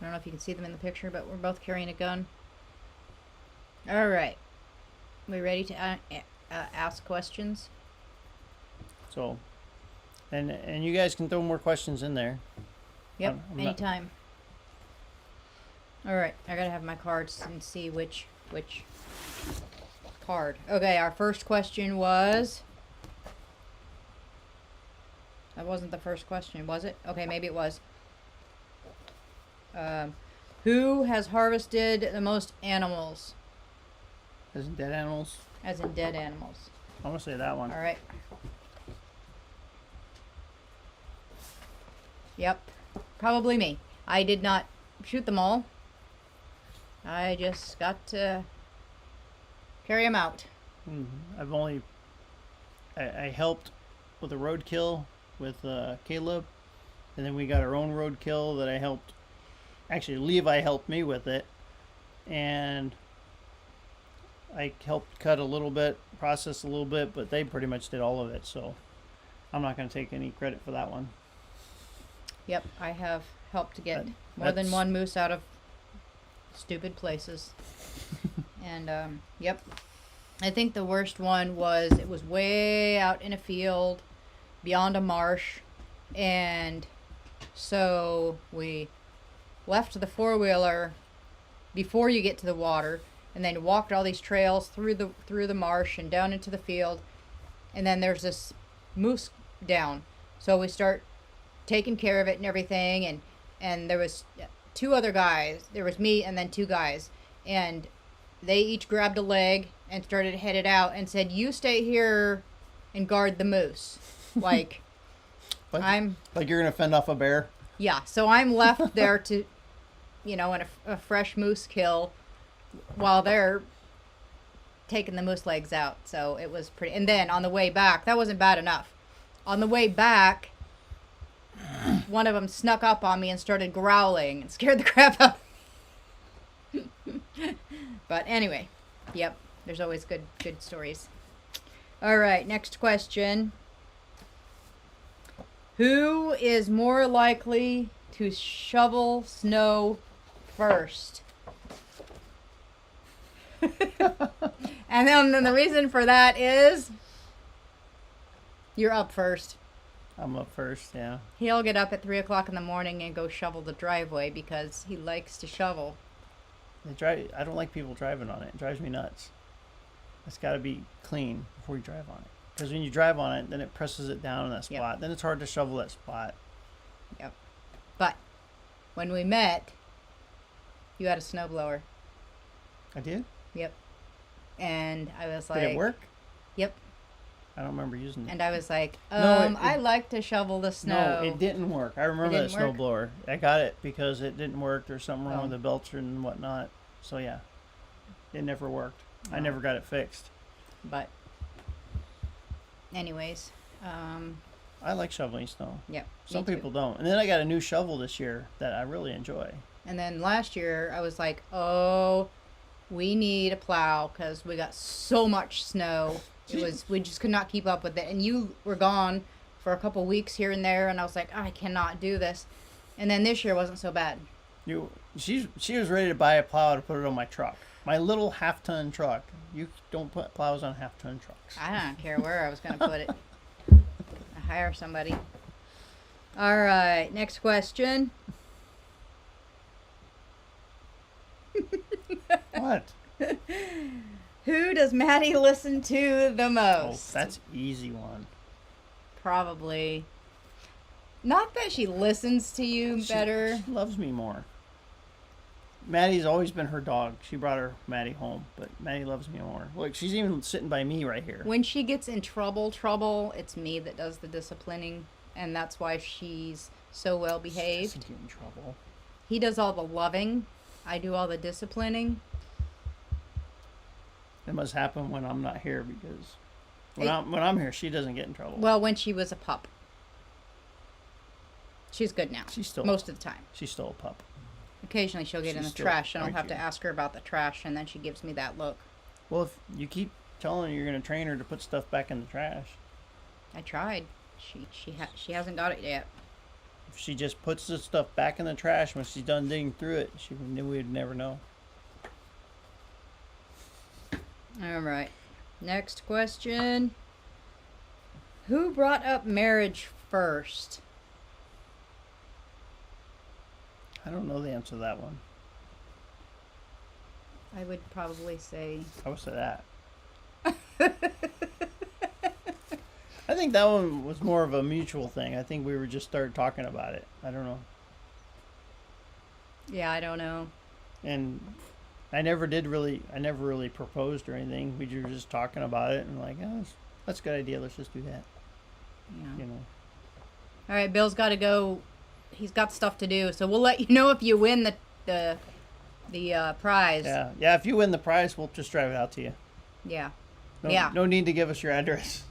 I don't know if you can see them in the picture, but we're both carrying a gun. All right. We ready to ask questions? So, and you guys can throw more questions in there. Yep, I'm not- anytime. All right, I gotta have my cards and see which card. Okay, our first question was. That wasn't the first question, was it? Okay, maybe it was. Who has harvested the most animals? As in dead animals? As in dead animals. I'm going to say that one. All right. Yep, probably me. I did not shoot them all. I just got to carry them out. I've only I helped with a roadkill with Caleb, and then we got our own roadkill that I helped. Actually, Levi helped me with it, and I helped cut a little bit, process a little bit, but they pretty much did all of it. So I'm not going to take any credit for that one. Yep, I have helped to get more than one moose out of stupid places. And yep, I think the worst one was it was way out in a field beyond a marsh, and so we left the four-wheeler before you get to the water, and then walked all these trails through the marsh and down into the field, and then there's this moose down. So we start taking care of it and everything, and there was two other guys. There was me and then two guys, and they each grabbed a leg and started headed out and said, "You stay here and guard the moose." Like like you're gonna fend off a bear. Yeah, so I'm left there to, in a fresh moose kill while they're taking the moose legs out. So it was pretty. And then on the way back, that wasn't bad enough. On the way back, one of them snuck up on me and started growling and scared the crap out of me. But anyway, yep, there's always good stories. All right, next question. Who is more likely to shovel snow first? And then the reason for that is you're up first. I'm up first, yeah. He'll get up at 3 o'clock in the morning and go shovel the driveway because he likes to shovel. I don't like people driving on it. It drives me nuts. It's got to be clean before you drive on it. Because when you drive on it, then it presses it down in that spot. Yep. Then it's hard to shovel that spot. Yep. But when we met, you had a snowblower. I did? Yep. And I was like... Did it work? Yep. I don't remember using it. And I was like, I like to shovel the snow. No, it didn't work. I remember that snowblower. I got it because it didn't work. There's something wrong with the belcher and whatnot. So, yeah. It never worked. I never got it fixed. But... anyways, I like shoveling snow. Yep. Some people don't. And then I got a new shovel this year that I really enjoy. And then last year I was like, oh, we need a plow because we got so much snow. We just could not keep up with it. And you were gone for a couple weeks here and there, and I was like, I cannot do this. And then this year wasn't so bad. She was ready to buy a plow to put it on my truck. My little half-ton truck. You don't put plows on half-ton trucks. I don't care where I was going to put it. I hire somebody. All right, next question. What? Who does Maddie listen to the most? Oh, that's easy one. Probably. Not that she listens to you better. She loves me more. Maddie's always been her dog. She brought her Maddie home, but Maddie loves me more. Look, she's even sitting by me right here. When she gets in trouble, it's me that does the disciplining, and that's why she's so well behaved. She doesn't get in trouble. He does all the loving. I do all the disciplining. It must happen when I'm not here because when I'm here, she doesn't get in trouble. Well, when she was a pup. She's good now. She's still most of the time. She's still a pup. Occasionally she'll get in the trash, and I'll have to ask her about the trash, and then she gives me that look. Well, if you keep telling her you're going to train her to put stuff back in the trash. I tried. She hasn't got it yet. If she just puts the stuff back in the trash when she's done digging through it, we would never know. All right. Next question. Who brought up marriage first? I don't know the answer to that one. I would probably say... I would say that. I think that one was more of a mutual thing. I think we were just started talking about it. I don't know. Yeah, I don't know. And I never really proposed or anything. We were just talking about it and like, oh, that's a good idea. Let's just do that. Yeah. All right, Bill's got to go. He's got stuff to do, so we'll let you know if you win the prize. Yeah. If you win the prize, we'll just drive it out to you. Yeah. No need to give us your address.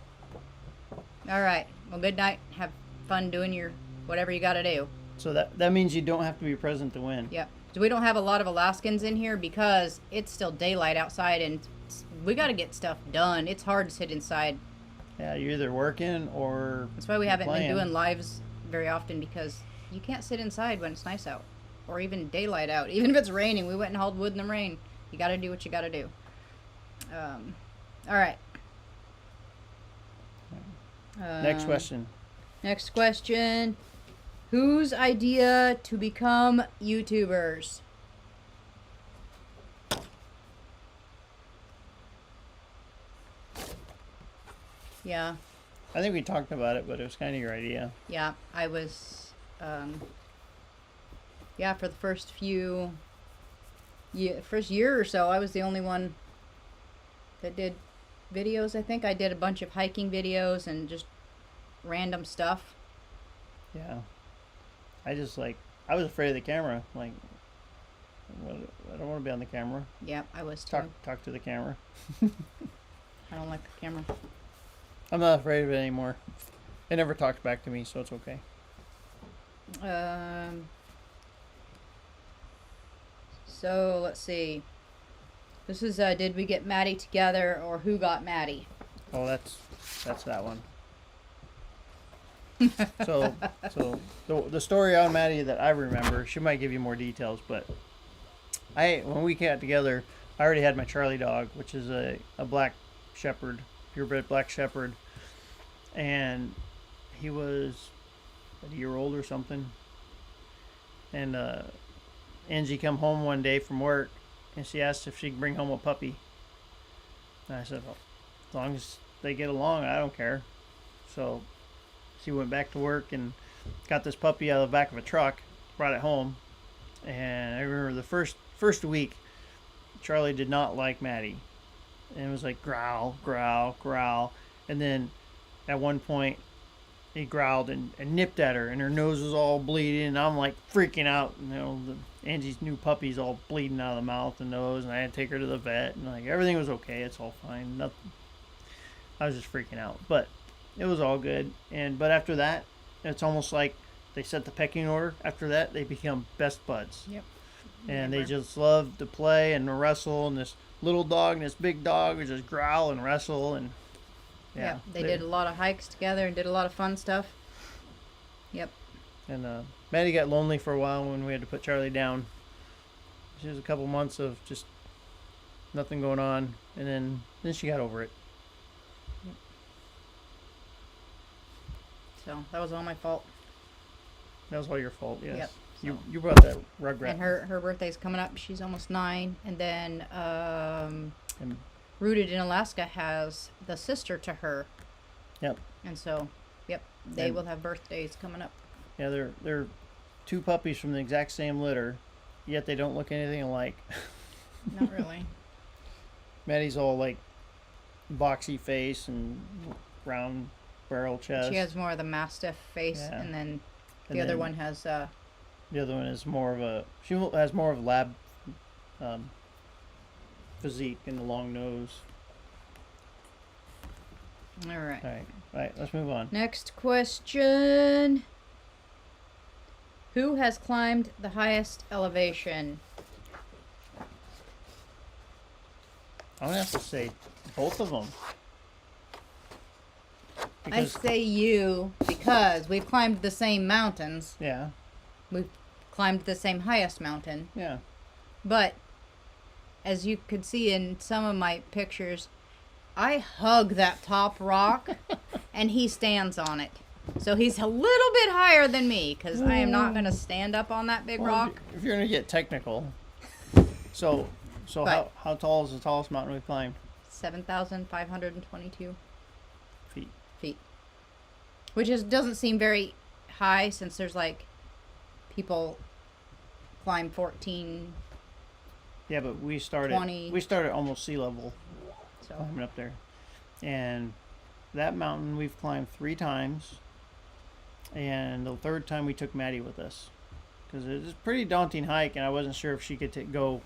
All right. Well, good night. Have fun doing your whatever you got to do. So that means you don't have to be present to win. Yep. So we don't have a lot of Alaskans in here because it's still daylight outside and we got to get stuff done. It's hard to sit inside. Yeah, you're either working or That's why we haven't playing. been doing lives very often, because you can't sit inside when it's nice out or even daylight out. Even if it's raining, we went and hauled wood in the rain. You got to do what you got to do. All right. Next question. Next question. Whose idea to become YouTubers? Yeah. I think we talked about it, but it was kind of your idea. Yeah, I was, yeah, for the first year or so, I was the only one that did videos. I think I did a bunch of hiking videos and just random stuff. Yeah. I was afraid of the camera. Like, I don't want to be on the camera. Yeah, I was too. Talk to the camera. I don't like the camera. I'm not afraid of it anymore. It never talks back to me, so it's okay. So let's see. This is did we get Maddie together or who got Maddie? Oh, that's that one. So the story on Maddie that I remember, she might give you more details, but when we got together, I already had my Charlie dog, which is a black shepherd, purebred black shepherd, and he was a year old or something. And Angie come home one day from work, and she asked if she could bring home a puppy. And I said, well, as long as they get along, I don't care. So she went back to work and got this puppy out of the back of a truck, brought it home. And I remember the first week, Charlie did not like Maddie. And it was like growl, growl, growl. And then at one point, he growled and nipped at her, and her nose was all bleeding. And I'm like freaking out. You know, Angie's new puppy's all bleeding out of the mouth and nose, and I had to take her to the vet. And like everything was okay. It's all fine. Nothing. I was just freaking out, but it was all good. But after that, it's almost like they set the pecking order. After that, they become best buds. Yep. And they just love to play and wrestle. And this little dog and this big dog would just growl and wrestle. And yeah, they did a lot of hikes together and did a lot of fun stuff. Yep. And Maddie got lonely for a while when we had to put Charlie down. She was a couple months of just nothing going on, and then she got over it. Yep. So that was all my fault. That was all your fault, yes. Yep. So. You brought that rugrat. And her birthday's coming up. She's almost 9. And then Rooted in Alaska has the sister to her. Yep. And so, yep, they will have birthdays coming up. Yeah, they're two puppies from the exact same litter, yet they don't look anything alike. Not really. Maddie's all like boxy face and round barrel chest. She has more of the mastiff face, Yeah. and then the other one has the other one is more of a. She has more of a lab physique and the long nose. All right. All right. Let's move on. Next question. Who has climbed the highest elevation? I'm gonna have to say both of them. I say you because we've climbed the same mountains. Yeah. We've climbed the same highest mountain. Yeah. But as you could see in some of my pictures, I hug that top rock and he stands on it. So he's a little bit higher than me because I am not going to stand up on that big rock. If you're going to get technical. So how tall is the tallest mountain we've climbed? 7,522 feet. Which doesn't seem very high since there's like people climb 14. Yeah, but we started 20. We started almost sea level. So Climbing up there. And that mountain we've climbed 3 times. And the third time we took Maddie with us. Because it was a pretty daunting hike, and I wasn't sure if she could go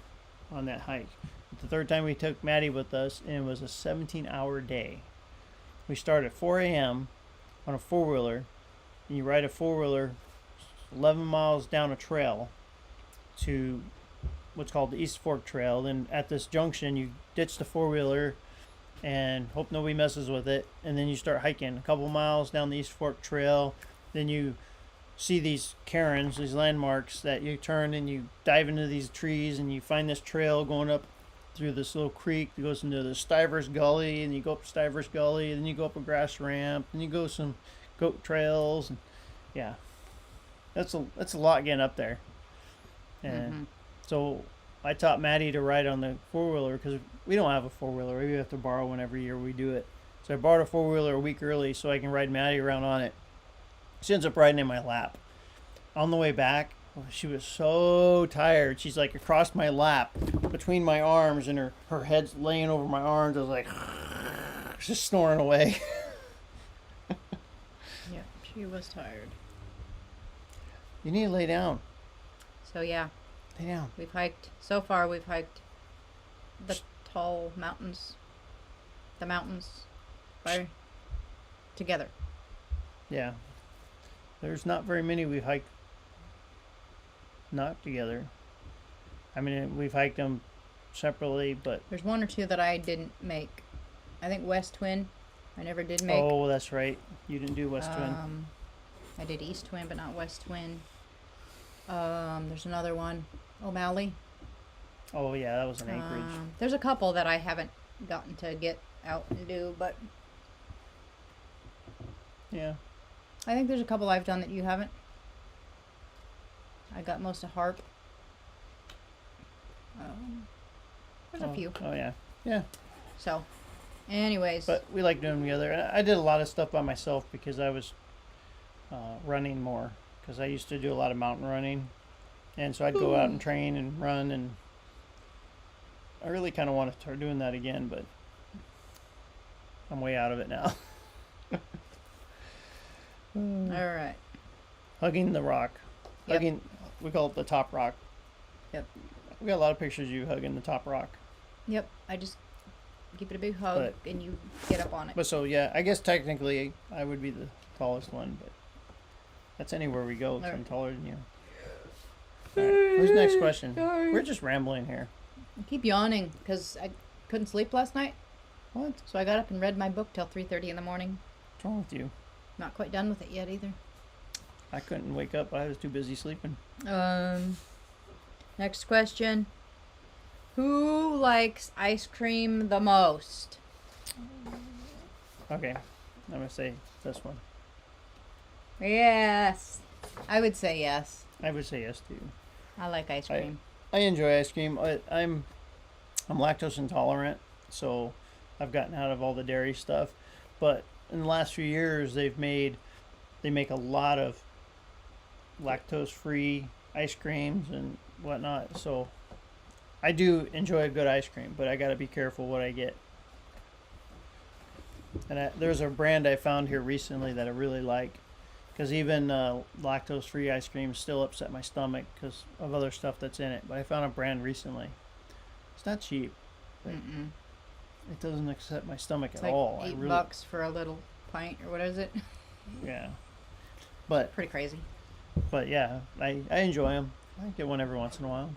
on that hike. But the third time we took Maddie with us, and it was a 17-hour day. We started at 4 a.m., on a four-wheeler, and you ride a four-wheeler 11 miles down a trail to what's called the East Fork Trail. Then at this junction, you ditch the four-wheeler and hope nobody messes with it, and then you start hiking a couple miles down the East Fork Trail. Then you see these cairns, these landmarks that you turn and you dive into these trees, and you find this trail going up through this little creek that goes into the Stivers Gully, and you go up Stivers Gully, and then you go up a grass ramp, and you go some goat trails, and yeah, that's a lot getting up there. And so I taught Maddie to ride on the four-wheeler because we don't have a four-wheeler. We have to borrow one every year we do it. So I borrowed a four-wheeler a week early so I can ride Maddie around on it. She ends up riding in my lap. On the way back, she was so tired. She's like across my lap, between my arms, and her head's laying over my arms. I was like, just snoring away. Yeah, she was tired. You need to lay down. So yeah, Lay down. we've hiked. So far, we've hiked the tall mountains, by together. Yeah. There's not very many we've hiked not together. I mean, we've hiked them separately, but... There's one or two that I didn't make. I think West Twin, I never did make. Oh, that's right. You didn't do West Twin. I did East Twin, but not West Twin. There's another one, O'Malley. Oh, yeah, that was an Anchorage. There's a couple that I haven't gotten to get out and do, but Yeah. I think there's a couple I've done that you haven't. I got most of Harp. There's a few. Oh, yeah. Yeah. So, anyways. But we like doing them together. I did a lot of stuff by myself because I was running more. Because I used to do a lot of mountain running. And so I'd go out and train and run. And I really kind of want to start doing that again. But I'm way out of it now. All right. Hugging the rock. Yep. We call it the top rock. Yep. We got a lot of pictures of you hugging the top rock. Yep. I just give it a big hug and you get up on it. But so, yeah, I guess technically I would be the tallest one, but that's anywhere we go, so I'm taller than you. All right, who's next question? Sorry. We're just rambling here. I keep yawning because I couldn't sleep last night. What? So I got up and read my book till 3:30 in the morning. What's wrong with you? Not quite done with it yet either. I couldn't wake up. I was too busy sleeping. Next question. Who likes ice cream the most? Okay, I'm going to say this one. Yes. I would say yes. I would say yes, too. I like ice cream. I enjoy ice cream. I'm lactose intolerant, so I've gotten out of all the dairy stuff. But in the last few years, they make a lot of lactose-free ice creams and whatnot. So I do enjoy a good ice cream, but I got to be careful what I get. And there's a brand I found here recently that I really like, because even lactose-free ice cream still upset my stomach because of other stuff that's in it. But I found a brand recently. It's not cheap, but it doesn't upset my stomach It's at like all. $8 for a little pint, or what is it? Yeah, but Pretty crazy. But yeah, I enjoy them. I get one every once in a while.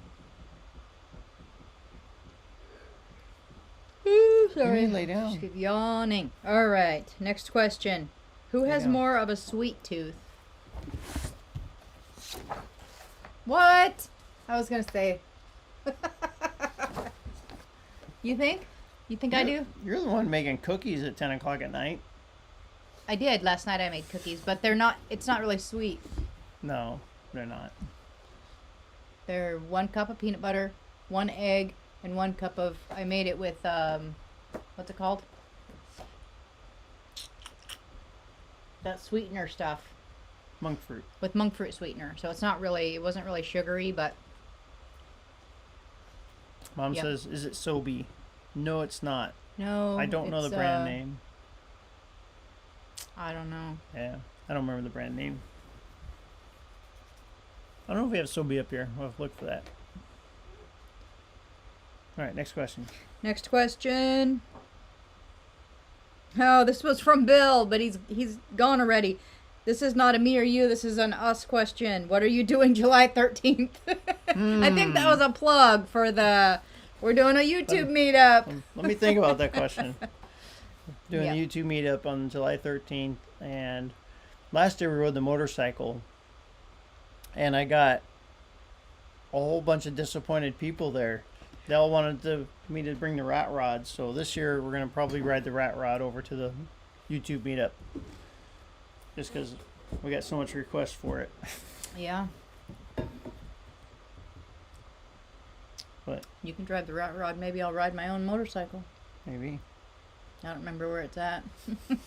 Ooh, sorry. You need to lay down. Just keep yawning. All right. Next question. Who has down. more of a sweet tooth? What? I was gonna say. You think? You think I do? You're the one making cookies at 10 o'clock at night. I did. Last night I made cookies, but they're not, it's not really sweet. No, they're not. They're 1 cup of peanut butter, 1 egg, and 1 cup of, I made it with, what's it called? That sweetener stuff. Monk fruit. With monk fruit sweetener. So it's not really, it wasn't really sugary, but. Mom Yep. says, is it Sobe? No, it's not. No. I don't know the brand name. I don't know. Yeah, I don't remember the brand name. I don't know if we have Sobe up here. We'll have to look for that. All right, next question. Next question. Oh, this was from Bill, but he's gone already. This is not a me or you. This is an us question. What are you doing July 13th? I think that was a plug for the. We're doing a YouTube meetup. Let me think about that question. Doing Yep. a YouTube meetup on July 13th, and last year we rode the motorcycle, and I got a whole bunch of disappointed people there. They all wanted me to bring the rat rod, so this year we're gonna probably ride the rat rod over to the YouTube meetup, just because we got so much requests for it. Yeah. But You can drive the rat rod. Maybe I'll ride my own motorcycle. maybe I don't remember where it's at. you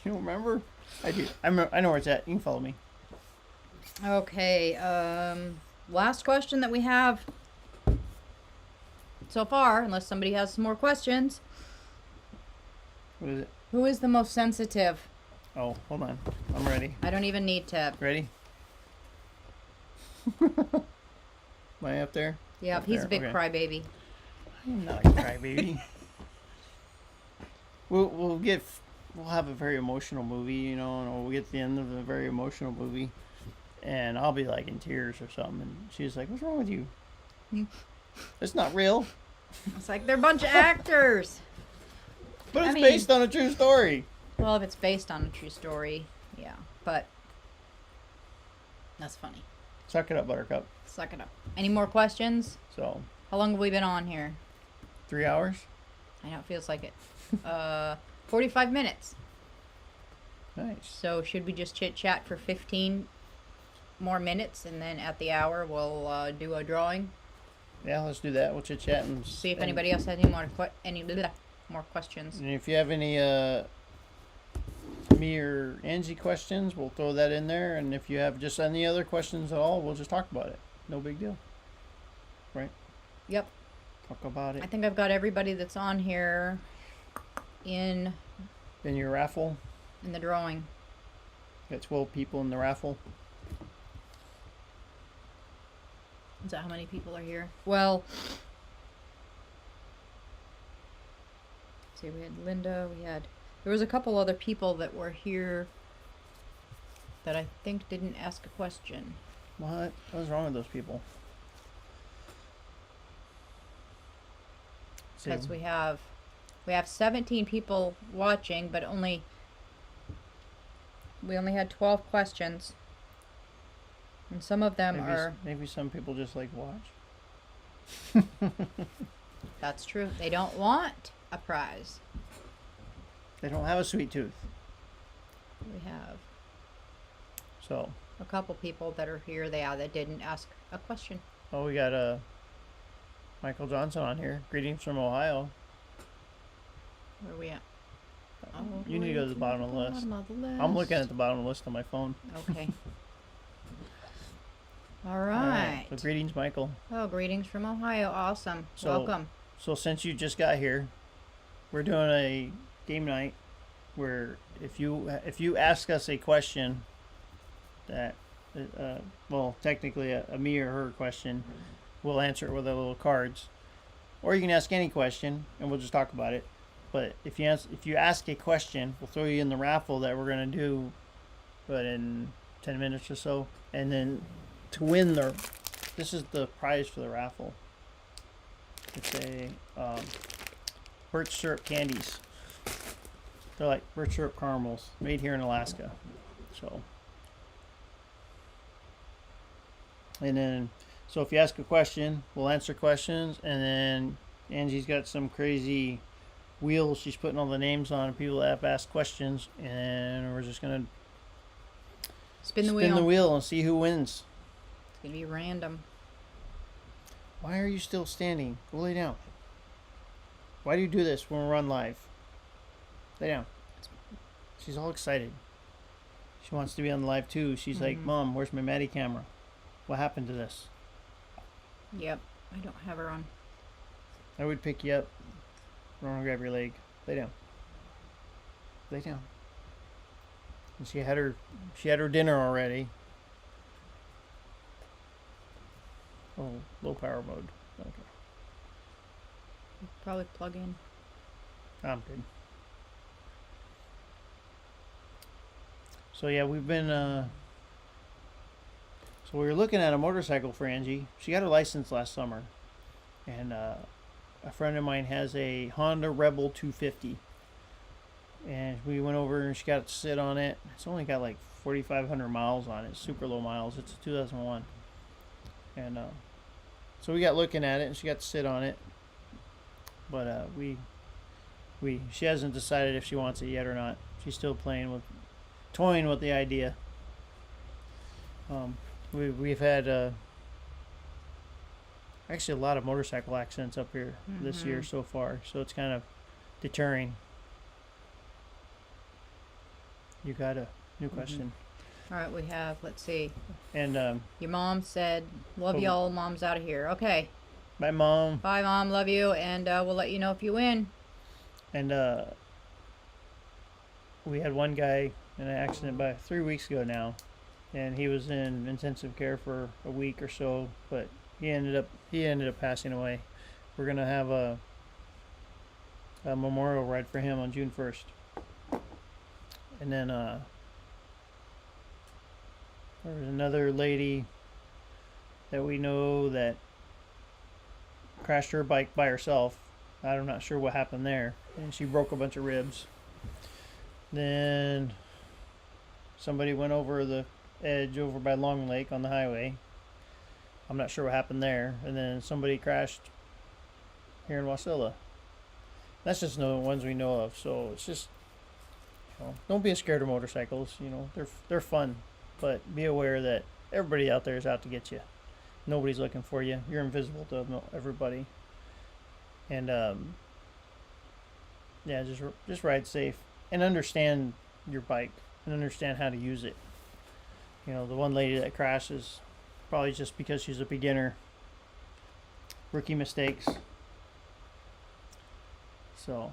don't remember. I do. I know where it's at. You can follow me. Okay. Last question that we have so far, unless somebody has some more questions. What is it? Who is the most sensitive? Oh, hold on. I'm ready. I don't even need to. Ready? Am I up there? Yeah, Up he's there, a big okay. crybaby. I'm not a crybaby. We'll have a very emotional movie, you know, and we'll get to the end of a very emotional movie, and I'll be like in tears or something, and she's like, "What's wrong with you? It's not real." It's like they're a bunch of actors. But I it's mean- based on a true story. Well, if it's based on a true story, yeah. But that's funny. Suck it up, Buttercup. Suck it up. Any more questions? So, How long have we been on here? 3 hours? I know it feels like it. 45 minutes. Nice. So should we just chit chat for 15 more minutes, and then at the hour we'll do a drawing? Yeah, let's do that. We'll chit chat and See if anybody else has any more questions. And if you have any me or Angie questions, we'll throw that in there. And if you have just any other questions at all, we'll just talk about it. No big deal. Right? Yep. Talk about I it. think I've got everybody that's on here in In your raffle, the drawing. got 12 people in the raffle. Is that how many people are here? Well, let's see, we had Linda, there was a couple other people that were here that I think didn't ask a question. What? What's wrong with those people? See, Because we have 17 people watching, but we only had 12 questions. And some of them maybe some people just like watch. that's true. They don't want a prize. They don't have a sweet tooth. We have So, a couple people that are here that didn't ask a question. oh, we got Michael Johnson on here. Greetings from Ohio. Where are we at? You need to go to the bottom of the list. Bottom of the list. I'm looking at the bottom of the list on my phone. Okay. All All right. So greetings, Michael. Oh, greetings from Ohio. Awesome. So- Welcome. So since you just got here, we're doing a game night where if you ask us a question that, well, technically a me or her question, we'll answer it with our little cards, or you can ask any question and we'll just talk about it. But if you ask a question, we'll throw you in the raffle that we're gonna do, but in 10 minutes or so, and then to win this is the prize for the raffle. It's a birch syrup candies. They're like birch syrup caramels made here in Alaska. So, and then, so if you ask a question, we'll answer questions, and then Angie's got some crazy wheel she's putting all the names on of people that have asked questions, and we're just gonna Spin the spin wheel. the wheel and see who wins. It's going to be random. Why are you still standing? Go lay down. Why do you do this when we're on live? Lay down. She's all excited. She wants to be on the live too. She's like, Mom, where's my Maddie camera? What happened to this? Yep. I don't have her on. I would pick you up. I want to grab your leg. Lay down. Lay down. And she had her dinner already. Oh, low power mode. Okay. Probably plug in. I'm good. So yeah, we've been. So we were looking at a motorcycle for Angie. She got her license last summer, and a friend of mine has a Honda Rebel 250. And we went over and she got to sit on it. It's only got like 4,500 miles on it. Super low miles. It's a 2001. And so we got looking at it and she got to sit on it. But she hasn't decided if she wants it yet or not. She's still toying with the idea. We've had actually a lot of motorcycle accidents up here this year so far. So it's kind of deterring. You got a new question. All right, we have, let's see. And your mom said, love y'all, mom's out of here. Okay. bye, Mom. Bye, Mom, love you, and we'll let you know if you win. And we had one guy in an accident about 3 weeks ago now, and he was in intensive care for a week or so, but he ended up passing away. We're gonna have a memorial ride for him on June 1st. And then there was another lady that we know that crashed her bike by herself. I'm not sure what happened there. And she broke a bunch of ribs. Then somebody went over the edge over by Long Lake on the highway. I'm not sure what happened there. And then somebody crashed here in Wasilla. That's just the ones we know of. So it's just, don't be scared of motorcycles. They're fun, but be aware that everybody out there is out to get you. Nobody's looking for you. You're invisible to everybody. And just ride safe and understand your bike and understand how to use it. The one lady that crashes, probably just because she's a beginner. Rookie mistakes. So.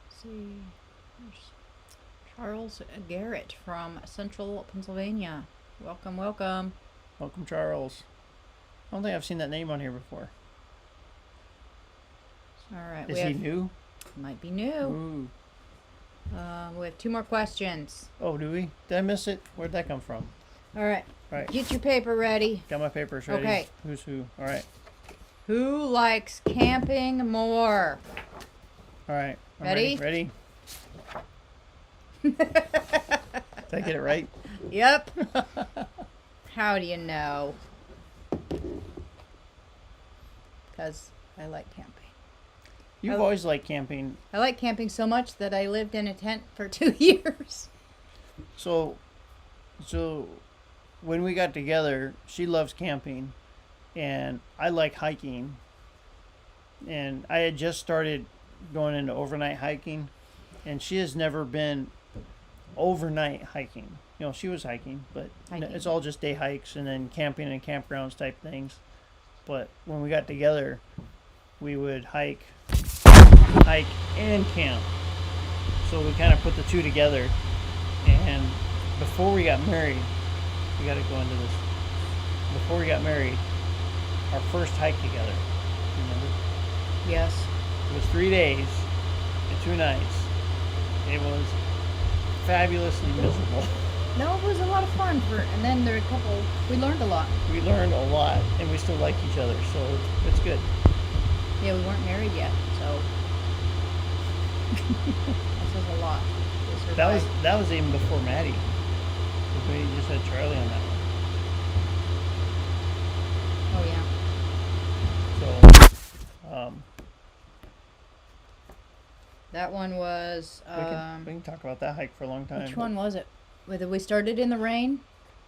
Let's see. There's Charles Garrett from Central Pennsylvania. Welcome, welcome. Welcome, Charles. I don't think I've seen that name on here before. All right. Is he new? Might be new. Ooh. We have 2 more questions. Oh, do we? Did I miss it? Where'd that come from? All right. Right. Get your paper ready. Got my papers ready. Okay. Who's who? All right. Who likes camping more? All right. Ready? Ready? Did I get it right? Yep. How do you know? Because I like camping. You've always liked camping. I like camping so much that I lived in a tent for 2 years. So when we got together, she loves camping, and I like hiking. And I had just started going into overnight hiking, and she has never been overnight hiking. She was hiking, but it's all just day hikes and then camping and campgrounds type things. But when we got together, we would hike and camp. So we kind of put the two together. And before we got married, we got to go into this. Before we got married, our first hike together, remember? Yes. It was 3 days and 2 nights. It was fabulously miserable. No, it was a lot of fun. And then there were we learned a lot. We learned a lot, and we still like each other, so it's good. Yeah, we weren't married yet, so this was a lot. That was even before Maddie. We just had Charlie on that one. Oh yeah. So, that one was. we can talk about that hike for a long time. Which one was it? Whether we started in the rain?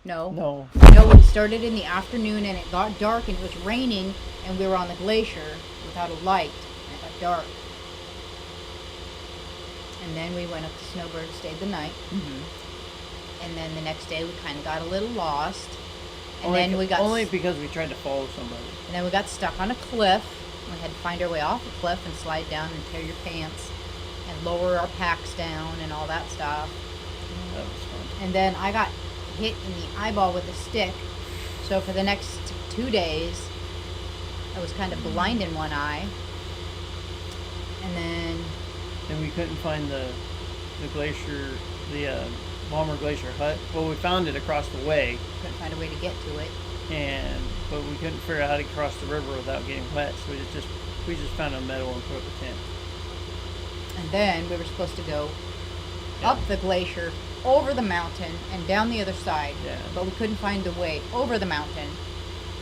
No. No. No, we started in the afternoon and it got dark and it was raining and we were on the glacier without a light and it got dark. And then we went up to Snowbird, stayed the night. Mm-hmm. And then the next day we kind of got a little lost. And then we got only because we tried to follow somebody. And then we got stuck on a cliff. We had to find our way off the cliff and slide down and tear your pants and lower our packs down and all that stuff. That was fun. And then I got hit in the eyeball with a stick. So for the next 2 days, I was kind of blind in one eye. And then... And we couldn't find the glacier, the Palmer Glacier hut. Well, we found it across the way, Couldn't find a way to get to it. but we couldn't figure out how to cross the river without getting wet. So we just found a meadow and put up a tent. And then we were supposed to go up the glacier, over the mountain, and down the other side. Yeah. But we couldn't find the way over the mountain.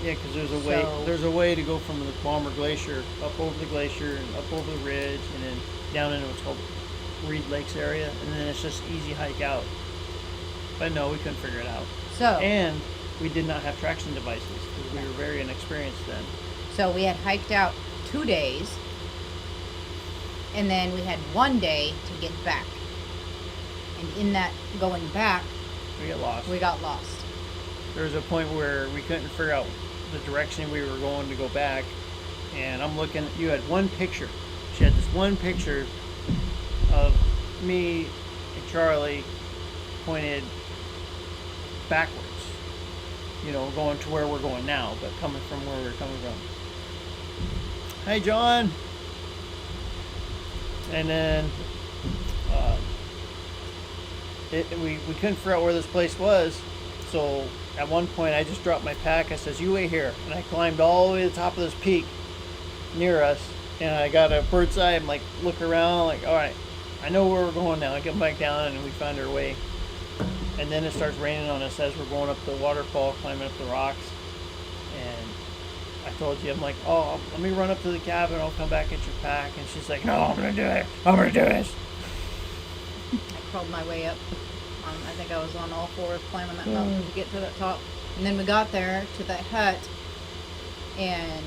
Yeah, because there's a way to go from the Palmer Glacier up over the glacier and up over the ridge and then down into what's called Reed Lakes area, and then it's just easy hike out. But no, we couldn't figure it out. And we did not have traction devices because we were very inexperienced then. So we had hiked out 2 days, and then we had 1 day to get back. And in that going back, We got lost. we got lost. There was a point where we couldn't figure out the direction we were going to go back, and I'm looking. You had one picture. She had this one picture of me and Charlie pointed backwards. You know, going to where we're going now, but coming from where we're coming from. Hey, John. And then we couldn't figure out where this place was, so at one point I just dropped my pack. I says, "You wait here," and I climbed all the way to the top of this peak near us, and I got a bird's eye. I'm like, look around, like, all right, I know where we're going now. I get back down, and we found our way. And then it starts raining on us as we're going up the waterfall, climbing up the rocks. And I told you, I'm like, oh, let me run up to the cabin. I'll come back, get your pack. And she's like, no, I'm gonna do it. I'm gonna do this. I crawled my way up. I think I was on all fours climbing that mountain to get to the top. And then we got there to that hut, and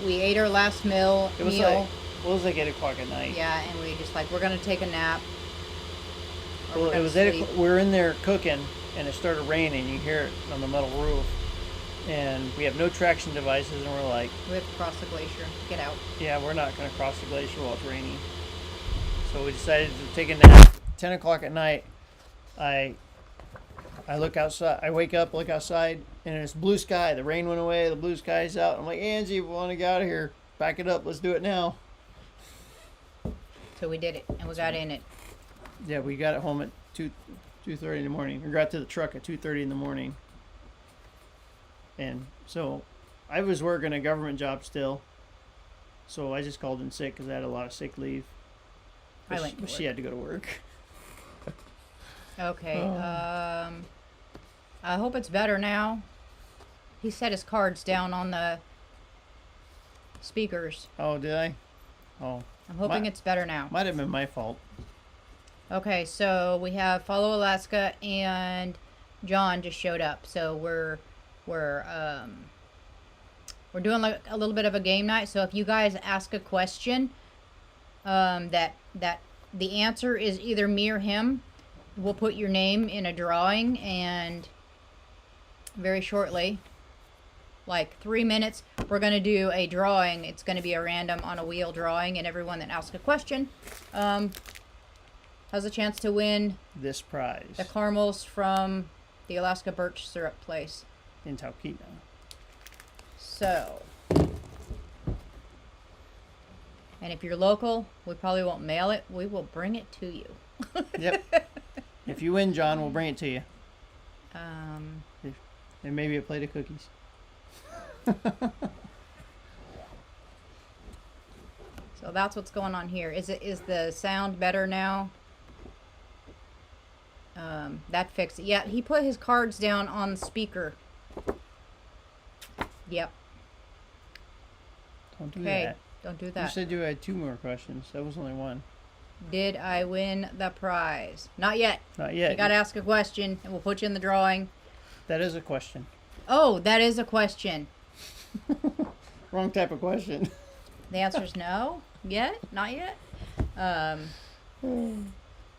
we ate our last meal. It was like 8 o'clock at night. Yeah, and we just like, we're gonna take a nap. Well, it was 8 o'clock. We were in there cooking, and it started raining. You hear it on the metal roof, and we have no traction devices, and we're like, we have to cross the glacier. Get out. yeah, we're not going to cross the glacier while it's raining. So we decided to take a nap. 10 o'clock at night, I look outside. I wake up, look outside, and it's blue sky. The rain went away. The blue sky's out. I'm like, Angie, we want to get out of here. Back it up. Let's do it now. So we did it, and we got in it. Yeah, we got it home at 2:30 in the morning. We got to the truck at 2:30 in the morning. And so I was working a government job still. So I just called in sick because I had a lot of sick leave. But she had to go to work. Okay. I hope it's better now. He set his cards down on the speakers. Oh, did I? Oh. I'm hoping it's better now. Might have been my fault. Okay, so we have Follow Alaska and John just showed up. So we're doing like a little bit of a game night. So if you guys ask a question, that the answer is either me or him, we'll put your name in a drawing, and very shortly, like 3 minutes, we're going to do a drawing. It's going to be a random on a wheel drawing, and everyone that asks a question has a chance to win this prize. The caramels from the Alaska Birch Syrup place. In Talkeetna. So, and if you're local, we probably won't mail it. We will bring it to you. Yep. If you win, John, we'll bring it to you. Um, And maybe a plate of cookies. So that's what's going on here. Is the sound better now? That fixed it. Yeah, he put his cards down on the speaker. Yep. Don't do Okay, that. don't do that. You said you had 2 more questions. That was only 1. Did I win the prize? Not yet. Not yet. You gotta ask a question, and we'll put you in the drawing. That is a question. Oh, that is a question. Wrong type of question. The answer is no. Yet? Not yet? All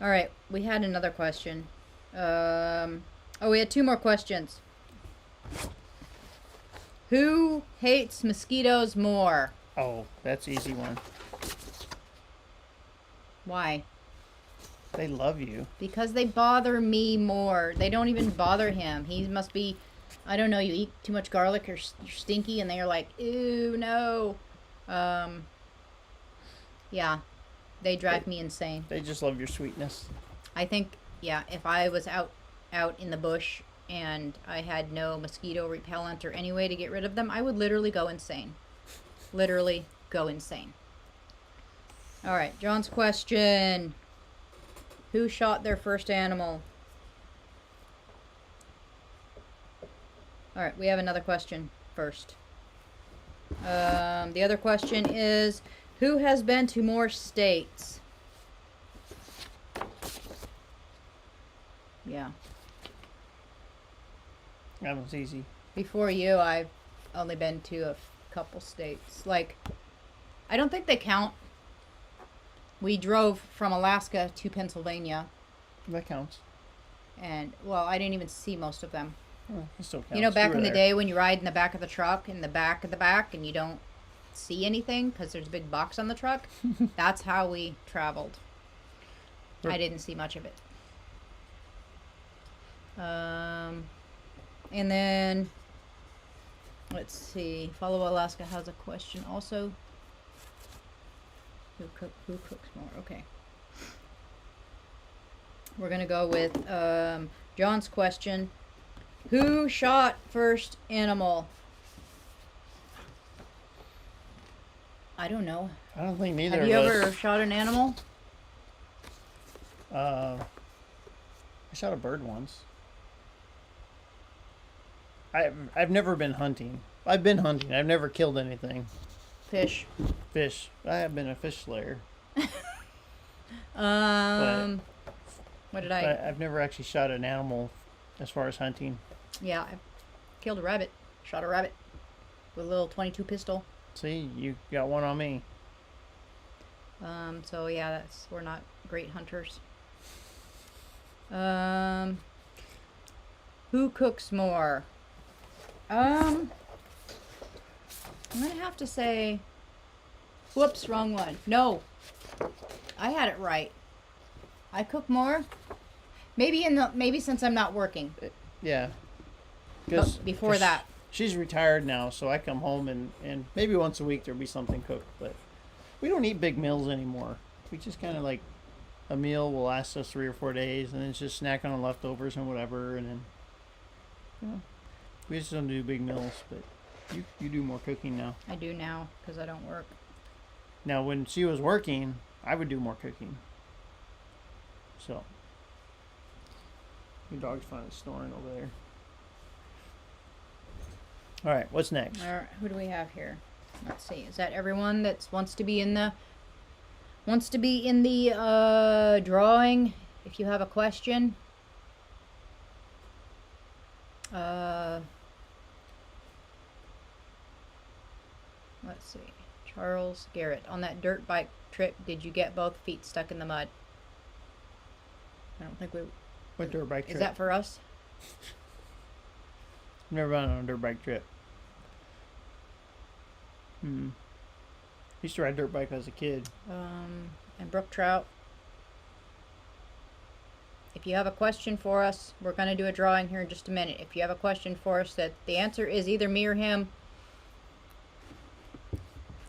right. We had another question. We had 2 more questions. Who hates mosquitoes more? Oh, that's an easy one. Why? They love you. Because they bother me more. They don't even bother him. He must be, I don't know, you eat too much garlic or you're stinky, and they're like, ew, no. Yeah, they drive me insane. They just love your sweetness. I think yeah, if I was out in the bush and I had no mosquito repellent or any way to get rid of them, I would literally go insane. Literally go insane. All right, John's question. Who shot their first animal? All right, we have another question first. The other question is, who has been to more states? Yeah. That was easy. Before you, I've only been to a couple states. Like, I don't think they count. We drove from Alaska to Pennsylvania. That counts. And, well, I didn't even see most of them. Oh, it still counts. You know, back in the day when you ride in the back of the truck, in the back of the back, and you don't see anything because there's a big box on the truck? That's how we traveled. I didn't see much of it. And then, let's see. Follow Alaska has a question also. Who cooks more? Okay. We're going to go with John's question. Who shot first animal? I don't know. I don't think neither Have of you us. ever shot an animal? I shot a bird once. I've never been hunting. I've been hunting. I've never killed anything. Fish. Fish. I have been a fish slayer. What did I? I've never actually shot an animal as far as hunting. Yeah, I killed a rabbit. Shot a rabbit with a little .22 pistol. See, you got one on me. So yeah, we're not great hunters. Who cooks more? I'm gonna have to say, whoops, wrong one. No, I had it right. I cook more. Maybe since I'm not working. Yeah. But before that. She's retired now, so I come home and maybe once a week there'll be something cooked, but we don't eat big meals anymore. We just kind of like a meal will last us 3 or 4 days, and then it's just snacking on leftovers and whatever, and then we just don't do big meals. But you do more cooking now. I do now because I don't work. Now, when she was working, I would do more cooking. So, your dog's finally snoring over there. All right, what's next? All right, who do we have here? Let's see. Is that everyone that wants to be in the drawing? If you have a question. Let's see. Charles Garrett. On that dirt bike trip, did you get both feet stuck in the mud? I don't think we. What dirt bike trip? Is that for us? Never been on a dirt bike trip. Used to ride dirt bike as a kid. And brook trout. If you have a question for us, we're going to do a drawing here in just a minute. If you have a question for us that the answer is either me or him.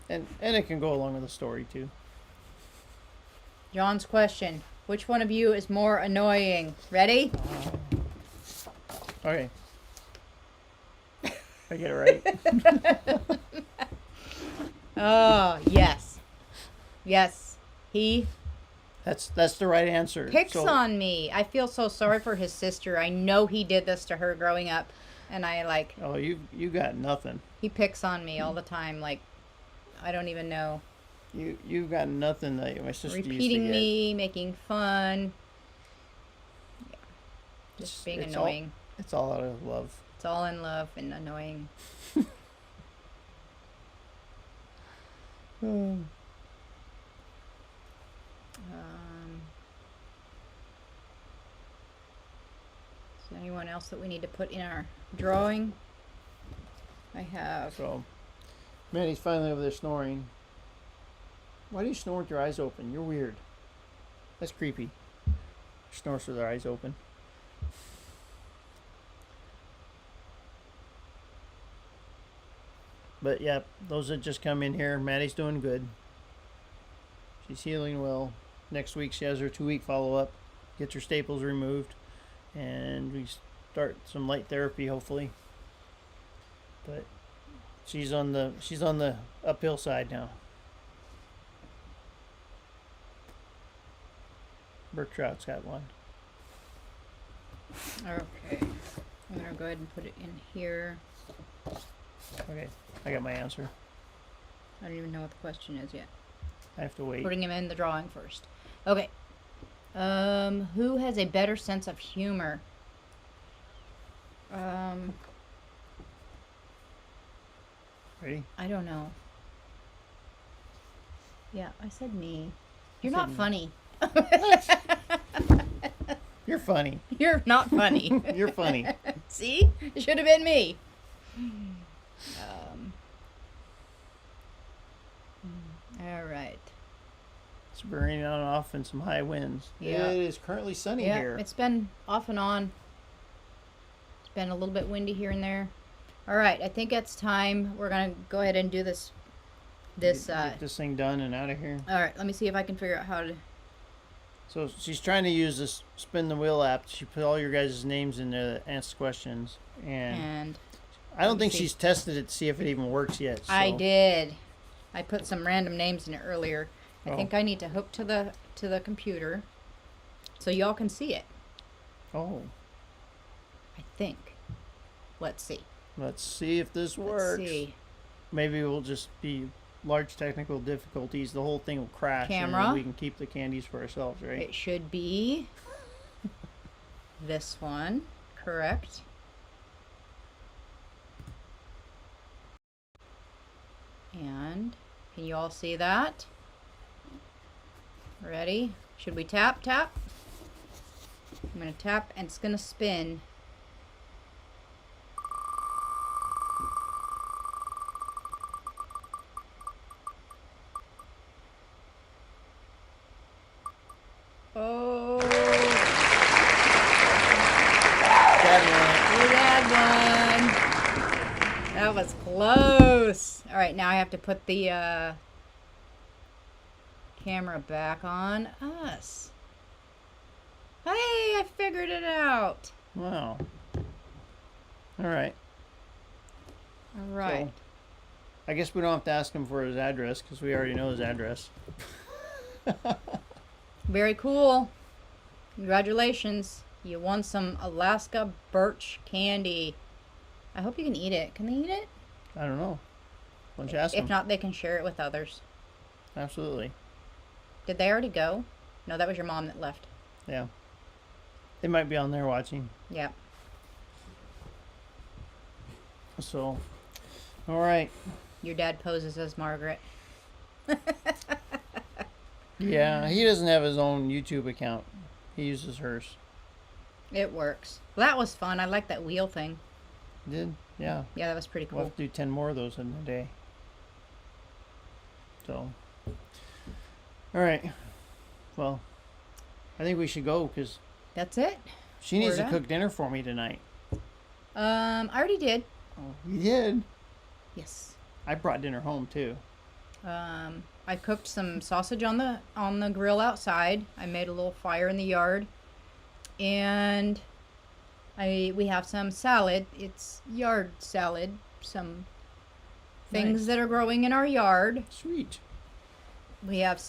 And it can go along with the story too. John's question. Which one of you is more annoying? Ready? Okay. I get it right. Oh, yes. Yes. He That's the right answer. picks on me. I feel so sorry for his sister. I know he did this to her growing up. And I like... Oh, you got nothing. He picks on me all the time. Like, I don't even know. You got nothing that my sister used to Repeating get. me, making fun. Yeah. Just being annoying. It's all out of love. It's all in love and annoying. Is there anyone else that we need to put in our drawing? I have. So, Manny's finally over there snoring. Why do you snore with your eyes open? You're weird. That's creepy. Snores with their eyes open. But yeah, those that just come in here, Maddie's doing good. She's healing well. Next week she has her 2-week follow-up. get your staples removed, and we start some light therapy hopefully. But she's on the uphill side now. Brook trout's got one. Okay. I'm gonna go ahead and put it in here. Okay, I got my answer. I don't even know what the question is yet. I have to wait. Putting him in the drawing first. Okay. Who has a better sense of humor? Ready? I don't know. Yeah, I said me. You're said not me. funny. You're funny. You're not funny. You're funny. See? It should have been me. All right. It's raining on and off and some high winds. Yeah. It is currently sunny Yeah, here. it's been off and on. It's been a little bit windy here and there. All right, I think it's time. We're gonna go ahead and do this. Get this thing done and out of here. All right, let me see if I can figure out how to. So she's trying to use this spin the wheel app. She put all your guys' names in there that answer questions, and I don't think see. she's tested it to see if it even works yet. So. I did. I put some random names in it earlier. I Oh. think I need to hook to the computer, so y'all can see it. Oh, I think. Let's see. let's see if this works. Let's see. Maybe we'll just be large technical difficulties. The whole thing will crash, Camera. and then we can keep the candies for ourselves, right? It should be this one, correct? And can you all see that? Ready? Should we tap? I'm gonna tap and it's gonna spin. Oh, we had one. That was close. All right, now I have to put the camera back on us. Hey, I figured it out. Wow. All right. All right. So, I guess we don't have to ask him for his address because we already know his address. Very cool. Congratulations. You won some Alaska birch candy. I hope you can eat it. Can they eat it? I don't know. Why don't you ask him? If not, they can share it with others. Absolutely. Did they already go? No, that was your mom that left. Yeah. They might be on there watching. Yeah. So, all right. Your dad poses as Margaret. Yeah, he doesn't have his own YouTube account. He uses hers. It works. Well, that was fun. I like that wheel thing. Did? Yeah. Yeah, that was pretty We'll cool. have to do 10 more of those in a day. So, all right. Well, I think we should go because That's it. she needs We're to done. cook dinner for me tonight. I already did. Oh, you did? Yes. I brought dinner home too. I cooked some sausage on the grill outside. I made a little fire in the yard, and we have some salad. It's yard salad. Some things Nice. that are growing in our yard. Sweet. We have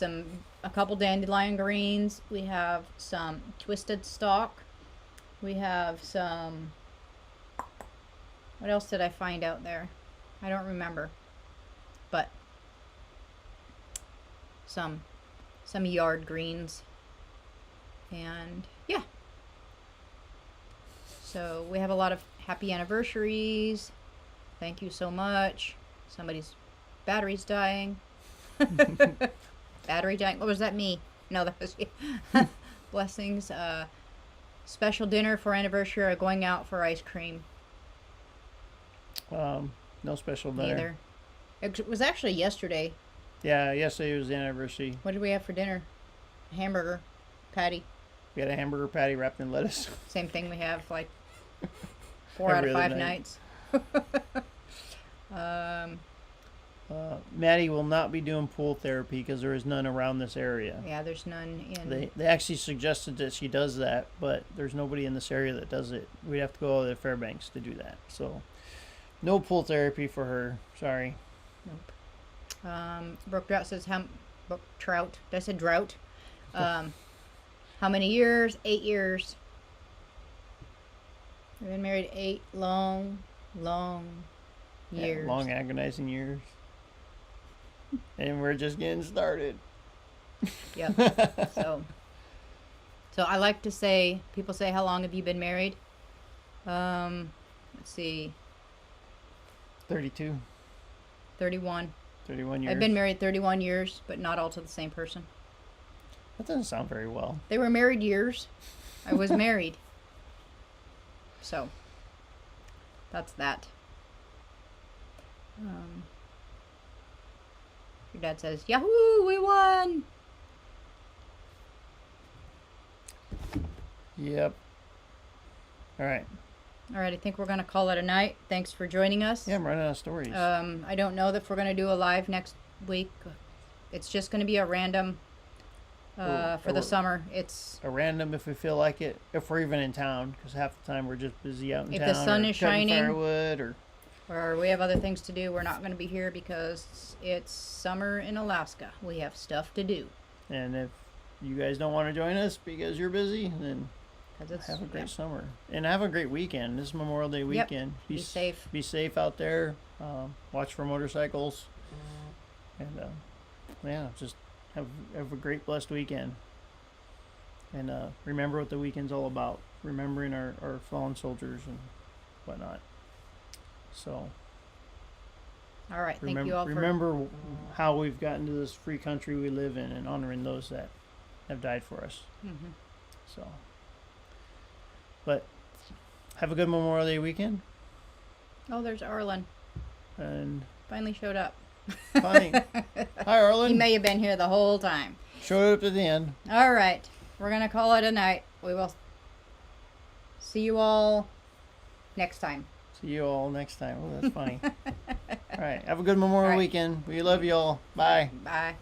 a couple dandelion greens. We have some twisted stalk. We have some. What else did I find out there? I don't remember. But some yard greens. And yeah. So we have a lot of happy anniversaries. Thank you so much. Somebody's battery's dying. Battery dying. What was that, me? No, that was you. Blessings. Special dinner for anniversary or going out for ice cream. No special dinner. Neither. It was actually yesterday. Yeah, yesterday was the anniversary. What did we have for dinner? A hamburger patty. We had a hamburger patty wrapped in lettuce. Same thing we have like 4 out Every of other 5 night. nights. Maddie will not be doing pool therapy because there is none around this area. Yeah, there's none in. They actually suggested that she does that, but there's nobody in this area that does it. We'd have to go to the Fairbanks to do that. So, no pool therapy for her. Sorry. Nope. Brooke Trout says Brooke Trout. Did I say drought? How many years? 8 years. We've been married 8 long years. Yeah, long agonizing years. And we're just getting started. Yep. So I like to say, people say, how long have you been married? Let's see. 32. 31. 31 years. I've been married 31 years, but not all to the same person. That doesn't sound very well. They were married years. I was married. So, that's that. Your dad says, Yahoo, we won! Yep. All right. All right, I think we're going to call it a night. Thanks for joining us. Yeah, I'm running out of stories. I don't know if we're going to do a live next week. It's just going to be a random for the summer. It's a random if we feel like it, if we're even in town, because half the time we're just busy out in town. If the sun is cutting shining, firewood, or we have other things to do, we're not going to be here because it's summer in Alaska. We have stuff to do. And if you guys don't want to join us because you're busy, then have a great summer and have a great weekend. This is Memorial Day weekend. Yep. Be safe. Be safe out there. Watch for motorcycles, and yeah, just have a great blessed weekend. And remember what the weekend's all about. Remembering our fallen soldiers and whatnot. So. All right. Thank you all. Remember how we've gotten to this free country we live in, and honoring those that have died for us. Mm-hmm. So. But have a good Memorial Day weekend. Oh, there's Arlen. And finally showed up. Fine. Hi, Arlen. He may have been here the whole time. Showed up at the end. All right. We're going to call it a night. We will see you all next time. See you all next time. Oh, that's funny. All right. Have a good Memorial weekend. We love you all. Bye. Bye.